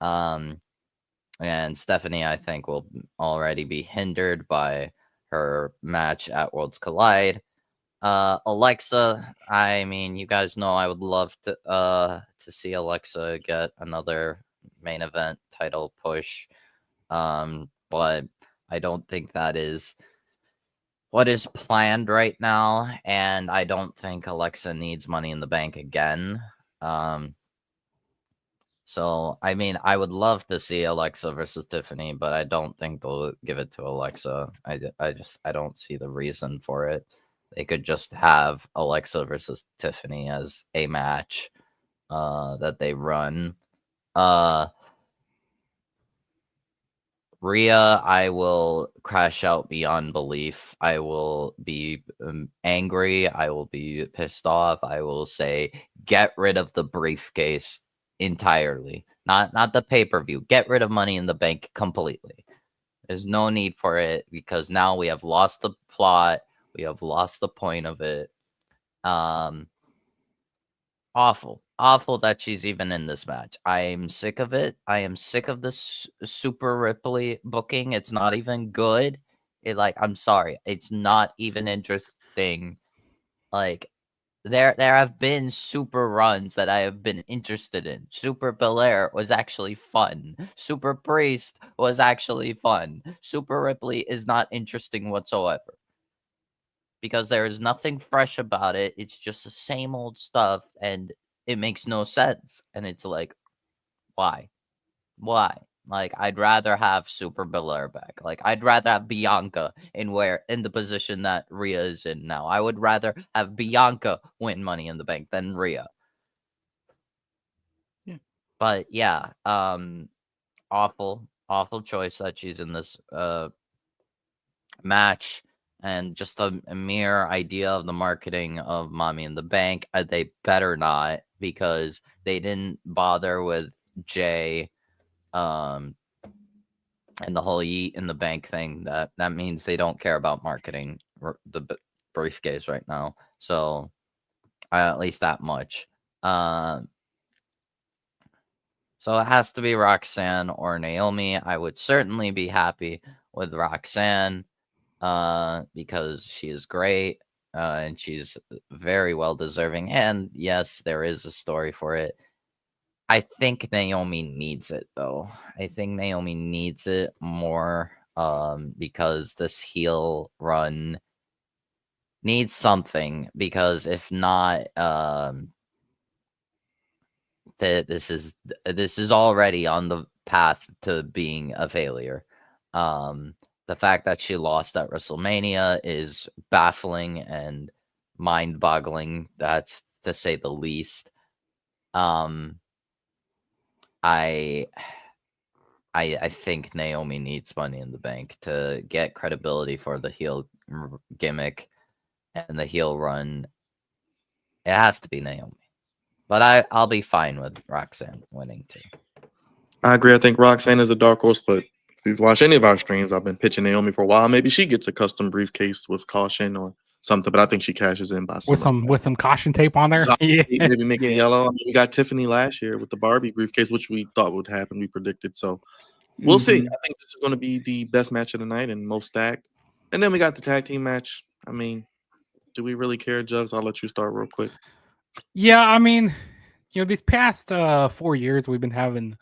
And Stephanie, I think, will already be hindered by her match at Worlds Collide. Alexa, I mean, you guys know I would love to see Alexa get another main event title push. But I don't think that is what is planned right now, and I don't think Alexa needs Money in the Bank again. So, I mean, I would love to see Alexa versus Tiffany, but I don't think they'll give it to Alexa. I don't see the reason for it. They could just have Alexa versus Tiffany as a match that they run. Rhea, I will crash out beyond belief. I will be angry. I will be pissed off. I will say, get rid of the briefcase entirely. Not the pay-per-view. Get rid of Money in the Bank completely. There's no need for it, because now we have lost the plot. We have lost the point of it. Awful that she's even in this match. I am sick of it. I am sick of this Super Ripley booking. It's not even good. I'm sorry, it's not even interesting. Like, there have been super runs that I have been interested in. Super Belair was actually fun. Super Priest was actually fun. Super Ripley is not interesting whatsoever. Because there is nothing fresh about it. It's just the same old stuff, and it makes no sense. And it's like, why? Why? Like, I'd rather have Super Belair back. Like, I'd rather have Bianca in the position that Rhea is in now. I would rather have Bianca win Money in the Bank than Rhea. Yeah. But yeah, awful choice that she's in this match. And just a mere idea of the marketing of Mommy in the Bank. They better not, because they didn't bother with Jay and the whole Yeet in the Bank thing. That means they don't care about marketing the briefcase right now. So at least that much. So it has to be Roxanne or Naomi. I would certainly be happy with Roxanne because she is great and she's very well deserving. And yes, there is a story for it. I think Naomi needs it, though. I think Naomi needs it more because this heel run needs something. Because if not, this is already on the path to being a failure. The fact that she lost at WrestleMania is baffling and mind-boggling. That's to say the least. I think Naomi needs Money in the Bank to get credibility for the heel gimmick and the heel run. It has to be Naomi. But I'll be fine with Roxanne winning too. I agree. I think Roxanne is a dark horse, but if you've watched any of our streams, I've been pitching Naomi for a while. Maybe she gets a custom briefcase with caution or something, but I think she cashes in by with some caution tape on there. Yeah. Maybe make it Yeah. yellow. I mean, we got Tiffany last year with the Barbie briefcase, which we thought would happen. We predicted. So we'll see. I think this is going to be the best match of the night and most stacked. And then we got the tag team match. I mean, do we really care, Jugs? I'll let you start real quick. Yeah, I mean, these past 4 years we've been having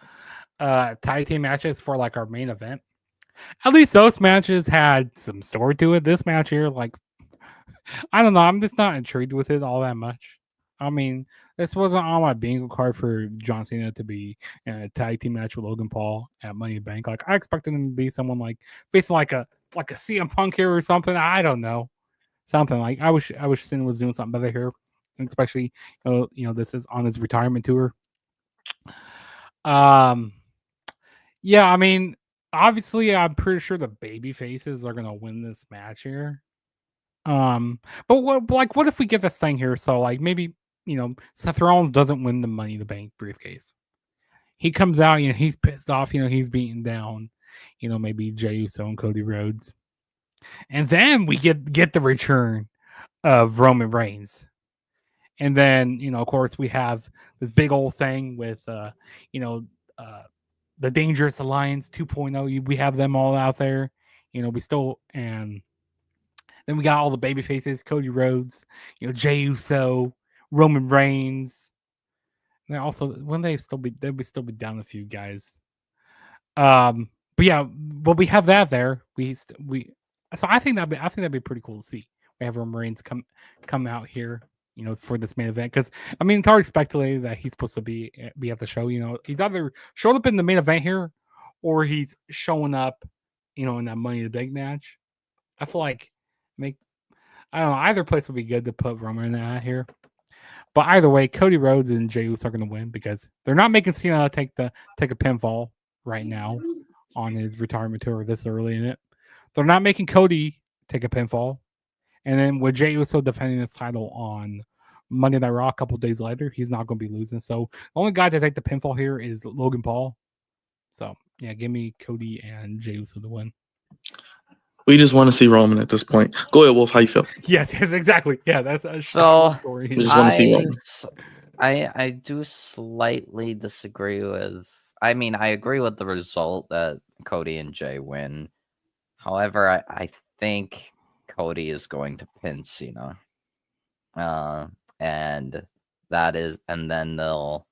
tag team matches for like our main event. At least those matches had some story to it. This match here, like, I don't know, I'm just not intrigued with it all that much. I mean, this wasn't on my bingo card for John Cena to be in a tag team match with Logan Paul at Money in the Bank. Like, I expected him to be someone like facing like a CM Punk here or something. I don't know, something like I wish Cena was doing something better here, and especially this is on his retirement tour. Yeah, I mean, obviously, I'm pretty sure the baby faces are gonna win this match here. But what if we get this thing here? So like maybe Seth Rollins doesn't win the Money in the Bank briefcase. He comes out, he's pissed off, he's beaten down, maybe Jey Uso and Cody Rhodes, and then we get the return of Roman Reigns, and then of course we have this big old thing with the Dangerous Alliance 2.0. We have them all out there, we still and. Then we got all the baby faces: Cody Rhodes, Jey Uso, Roman Reigns. And also, when they would still be down a few guys. But yeah, but we have that there. So I think that'd be pretty cool to see. We have Roman Reigns come out here, for this main event, because I mean it's already speculated that he's supposed to be at the show. He's either showing up in the main event here, or he's showing up, in that Money in the Bank match. I feel like I don't know, either place would be good to put Roman in here. But either way, Cody Rhodes and Jey Uso are going to win because they're not making Cena take a pinfall right now on his retirement tour this early in it. They're not making Cody take a pinfall. And then with Jey Uso defending his title on Monday Night Raw a couple days later, he's not going to be losing. So the only guy to take the pinfall here is Logan Paul. So yeah, give me Cody and Jey Uso to win. We just want to see Roman at this point. Go ahead, Wolf. How you feel? Yes, exactly. Yeah, that's a So story. We just want to see Roman. I do slightly disagree with. I mean, I agree with the result that Cody and Jay win. However, I think Cody is going to pin Cena. And then they'll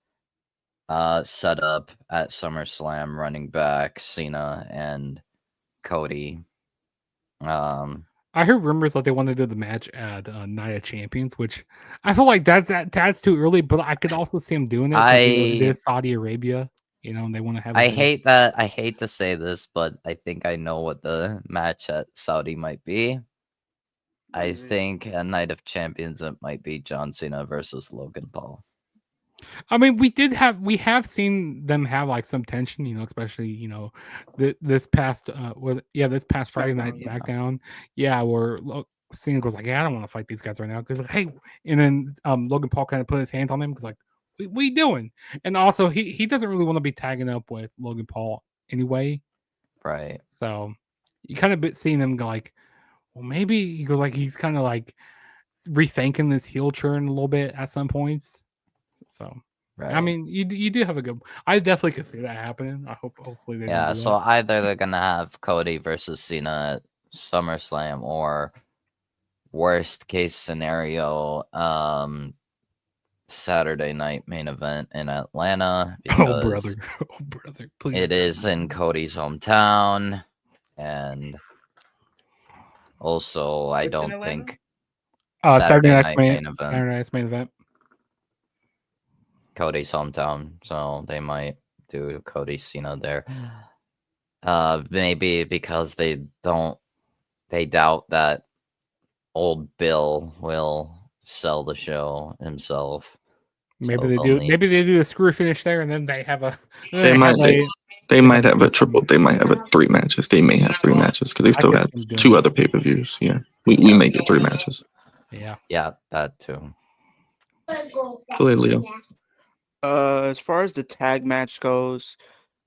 set up at SummerSlam running back Cena and Cody. I heard rumors that they want to do the match at Night of Champions, which I feel like that's too early. But I could also see them doing it. 'Cause, it is Saudi Arabia, and they want to have. I hate to say this, but I think I know what the match at Saudi might be. I think at Night of Champions it might be John Cena versus Logan Paul. I mean, we have seen them have like some tension, especially this past this past Friday night SmackDown, where Cena goes like, I don't want to fight these guys right now because hey, and then Logan Paul kind of put his hands on him because like, what are you doing? And also he doesn't really want to be tagging up with Logan Paul anyway, right? So you kind of seeing them go like, well, maybe he goes like he's kind of like rethinking this heel turn a little bit at some points. So, right. I mean, you do have a good. I definitely could see that happening. Hopefully they. Yeah. Do so that. Either they're gonna have Cody versus Cena at SummerSlam, or worst case scenario, Saturday night main event in Atlanta. Oh brother, please. It is in Cody's hometown, and also I don't think. Saturday night's main event. Cody's hometown, so they might do Cody Cena there. Maybe because they doubt that old Bill will sell the show himself. Maybe they do. Maybe they do a screw finish there, and then they have a. They might have a triple. They might have 3 matches. They may have 3 matches because they still have 2 other pay-per-views. Yeah, we may get 3 matches. Yeah, that too. Go ahead, Leo. As far as the tag match goes,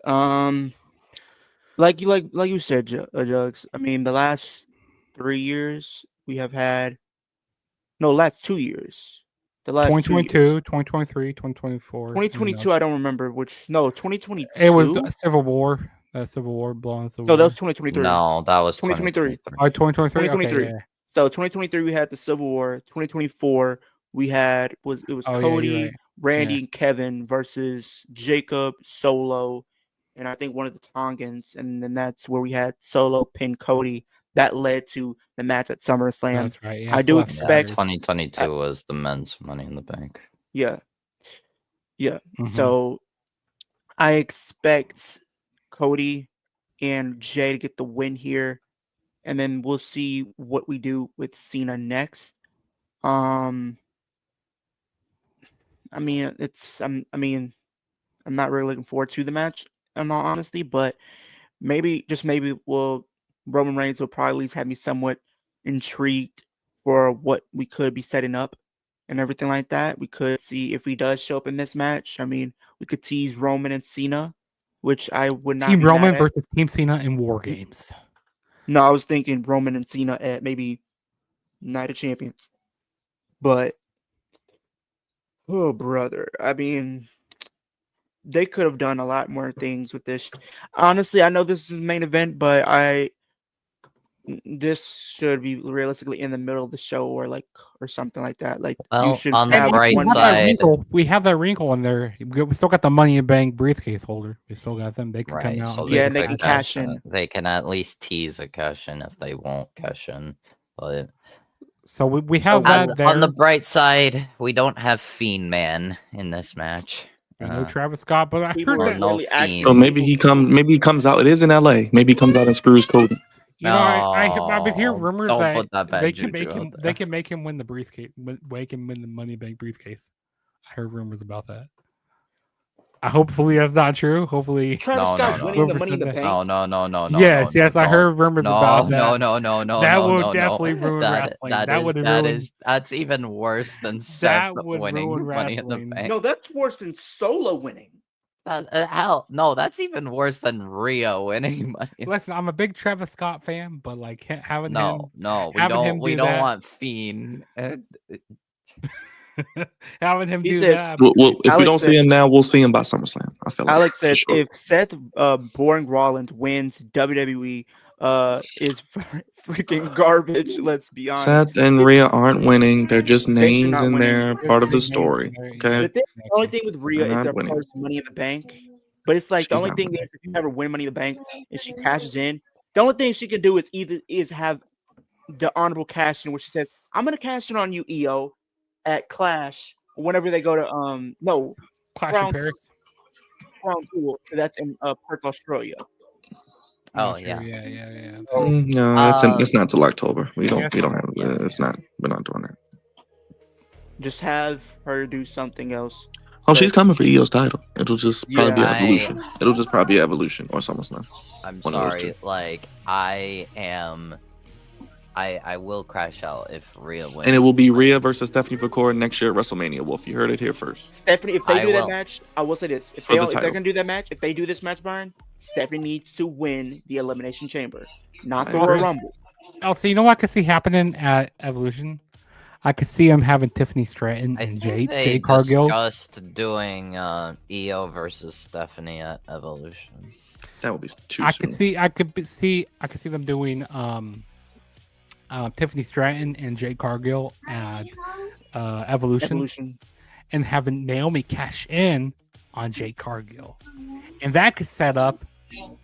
like you said, Jugs. I mean, the last 3 years we have had. No, last 2 years. The last 2022, 2023, 2024. 2022, I don't remember which. No, 2022. It was Civil War. Civil War, blowing Civil War. No, that was 2023. No, that was 2023. 2023. 2023. Okay, yeah. So 2023 we had the Civil War. 2024 we had Cody, Randy, and Kevin versus Jacob, Solo, and I think one of the Tongans, and then that's where we had Solo pin Cody. That led to the match at SummerSlam. That's right. Yeah, I do expect 2022 was the men's Money in the Bank. Yeah. Mm-hmm. So I expect Cody and Jay to get the win here, and then we'll see what we do with Cena next. I'm not really looking forward to the match, in all honesty, but maybe Roman Reigns will probably at least have me somewhat intrigued for what we could be setting up and everything like that. We could see if he does show up in this match. I mean, we could tease Roman and Cena, which I would not. Team Roman versus Team Cena in War Games. No, I was thinking Roman and Cena at maybe Night of Champions. But, oh, brother. I mean, they could have done a lot more things with this. Honestly, I know this is the main event, but this should be realistically in the middle of the show or something like that. Like, well, you should on the have bright one side, we have that wrinkle in there. We still got the Money in Bank briefcase holder. We still got them. They can come out. So and they can cash in. They can at least tease a cash in if they won't cash in. But so we have that there. On the bright side, we don't have Fiend Man in this match. No Travis Scott, but I heard that. No So maybe he comes out. It is in LA. Maybe he comes out and screws Cody. I've been hearing rumors that they can make him win the briefcase. They can win the Money Bank briefcase. I heard rumors about that. Hopefully that's not true. Hopefully Travis Scott winning the Money in the Bank. No. Yes, I heard rumors about that. No. That would definitely ruin wrestling. That's even worse than Seth winning Money in the Bank. No, that's worse than Solo winning. Hell, no, that's even worse than Rhea winning Money. Listen, I'm a big Travis Scott fan, but like having him. We don't want Fiend. Having him do that. Well, if we don't see him now, we'll see him by SummerSlam. I feel like Alex says if Seth Boring Rollins wins WWE is freaking garbage. Let's be honest. Seth and Rhea aren't winning. They're just They should names not in win there, anything. part of the Just names story. in there, Okay. yeah. The only thing with Rhea They're is not their winning. first Money in the Bank. But it's like the She's only not thing is if you ever win Money in the Bank and she cashes in, the only thing she can do is have the honorable cash in where she says, I'm gonna cash in on you, EO, at Clash whenever they go to Clash Crown of Paris. Jewel. That's in Perth, Australia. Oh, true. yeah. Yeah. No, it's not till October. We Yeah, don't have yeah, it's not. We're not doing that. Just have her do something else. Oh, she's coming for EO's title. It'll just probably be Yeah. Evolution. It'll just probably be Evolution or SummerSlam. I'm One of those sorry. two. Like, I will crash out if Rhea wins. And it will be Rhea versus Stephanie McCord next year at WrestleMania. Wolf, you heard it here first. Stephanie, if they I do that will. match, I will say this: if For the they're title. gonna do that match, if they do this match, Brian, Stephanie needs to win the Elimination Chamber, not I the Royal agree. Rumble. Also, you know what I could see happening at Evolution? I could see him having Tiffany Stratton I and think they Jade Cargill. discussed doing EO versus Stephanie at Evolution. That would be too I soon. could see them doing Tiffany Stratton and Jade Cargill at Evolution, and having Naomi cash in on Jade Cargill, and that could set up a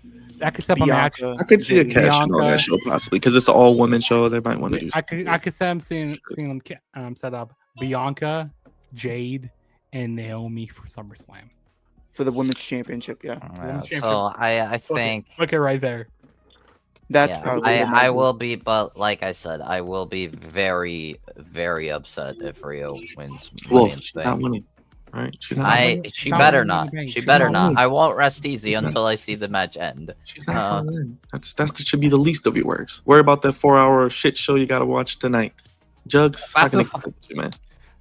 match. Bianca, I could see a cash in on Bianca. that show possibly because it's an all women show. They might want to do. I could see them seeing them set up Bianca, Jade, and Naomi for SummerSlam. for the Women's Championship. Yeah, Women's So I think Look at right there. that's yeah, probably. the I match. will be, but like I said, I will be very, very upset if Rio wins. Money Wolf, in the she's not Bank. winning. All right, she's not winning. She not better winning not. the bank. She She's better not not. winning. I won't rest easy She's not. until I see the match end. She's not going in. That should be the least of your worries. Worry about that 4-hour shit show you got to watch tonight. Jugs, how can they keep up with you, man?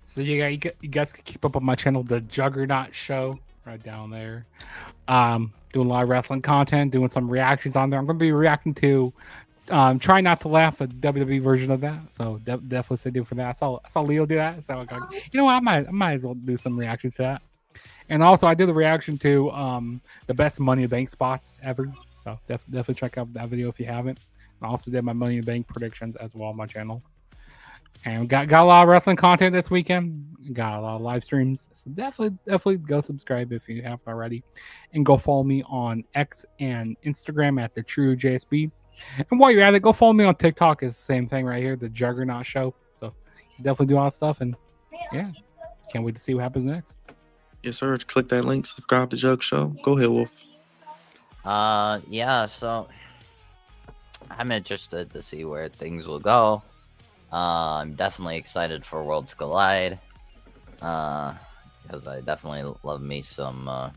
So you guys can keep up on my channel, the Juggernaut Show, right down there. Doing a lot of wrestling content, doing some reactions on there. I'm going to be reacting to try not to laugh at the WWE version of that. So definitely stay tuned for that. I saw Leo do that. So I go, you know what? I might as well do some reactions to that. And also I did a reaction to the best Money in the Bank spots ever. So definitely check out that video if you haven't. I also did my Money in the Bank predictions as well on my channel. And got a lot of wrestling content this weekend. Got a lot of live streams. So definitely go subscribe if you haven't already. And go follow me on X and Instagram at the True JSB. And while you're at it, go follow me on TikTok. It's the same thing right here, the Juggernaut Show. So definitely do all that stuff. And yeah, can't wait to see what happens next. Yes, sir. Click that link. Subscribe to Jug Show. Go ahead, Wolf. Yeah. So I'm interested to see where things will go. I'm definitely excited for Worlds Collide. Because I definitely love me some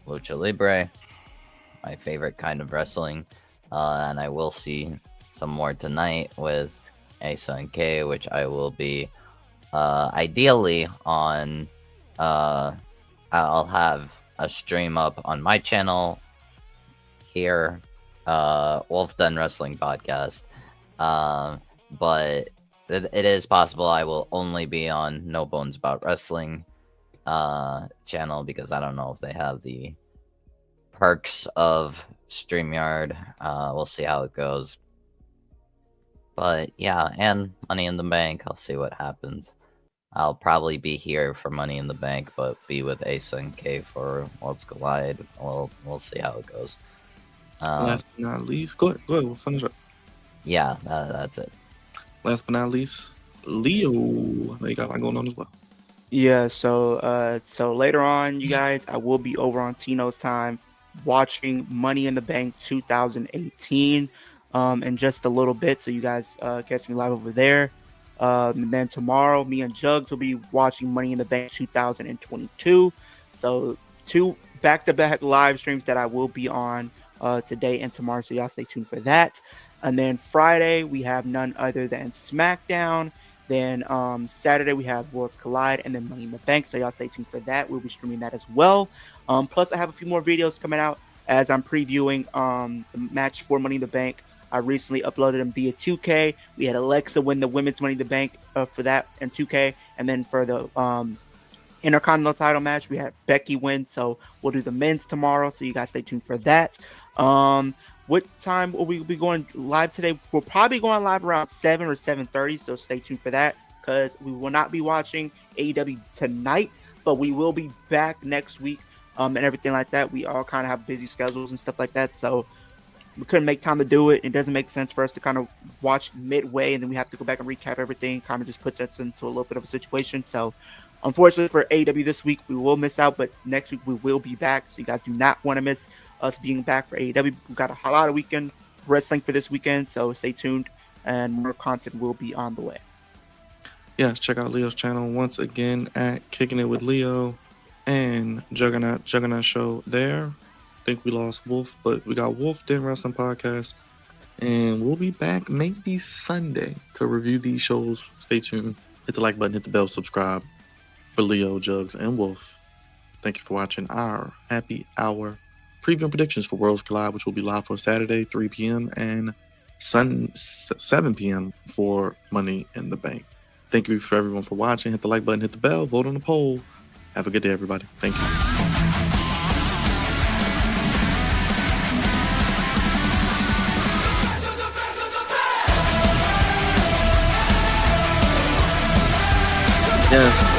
Lucha Libre, my favorite kind of wrestling. And I will see some more tonight with Asa and K, which I will be ideally on. I'll have a stream up on my channel here, Wolf Den Wrestling Podcast. But it is possible I will only be on No Bones About Wrestling channel because I don't know if they have the perks of StreamYard. We'll see how it goes. But yeah, and Money in the Bank. I'll see what happens. I'll probably be here for Money in the Bank, but be with Asa and K for Worlds Collide. We'll see how it goes. Last but not least, go ahead. We'll finish up. Yeah, that's it. Last but not least, Leo. They got a lot going on as well. Yeah, so later on, you guys, I will be over on Tino's Time watching Money in the Bank 2018 in just a little bit. So you guys catch me live over there. And then tomorrow, me and Jugs will be watching Money in the Bank 2022. So 2 back-to-back live streams that I will be on today and tomorrow. So y'all stay tuned for that. And then Friday, we have none other than SmackDown. Then Saturday, we have Worlds Collide and then Money in the Bank. So y'all stay tuned for that. We'll be streaming that as well. Plus, I have a few more videos coming out as I'm previewing the match for Money in the Bank. I recently uploaded them via 2K. We had Alexa win the Women's Money in the Bank for that in 2K. And then for the Intercontinental title match, we had Becky win. So we'll do the men's tomorrow. So you guys stay tuned for that. what time will we be going live today? We'll probably going live around 7 or 7:30, so stay tuned for that, because we will not be watching AEW tonight, but we will be back next week, and everything like that. We all kind of have busy schedules and stuff like that, so we couldn't make time to do it. It doesn't make sense for us to kind of watch midway and then we have to go back and recap everything. Kind of just puts us into a little bit of a situation. So unfortunately for AEW this week, we will miss out, but next week we will be back. So you guys do not want to miss us being back for AEW. We've got a lot of weekend wrestling for this weekend, so stay tuned and more content will be on the way. Yes, check out Leo's channel once again at Kicking It with Leo and Juggernaut Show there. Think we lost Wolf, but we got Wolf Den Wrestling Podcast, and we'll be back maybe Sunday to review these shows. Stay tuned. Hit the like button, hit the bell, subscribe for Leo, Jugs, and Wolf. Thank you for watching our happy hour preview and predictions for Worlds Collide, which will be live for Saturday 3 p.m. and 7 p.m. for Money in the Bank. Thank you for everyone for watching. Hit the like button, hit the bell, vote on the poll. Have a good day, everybody. Thank you. Yes.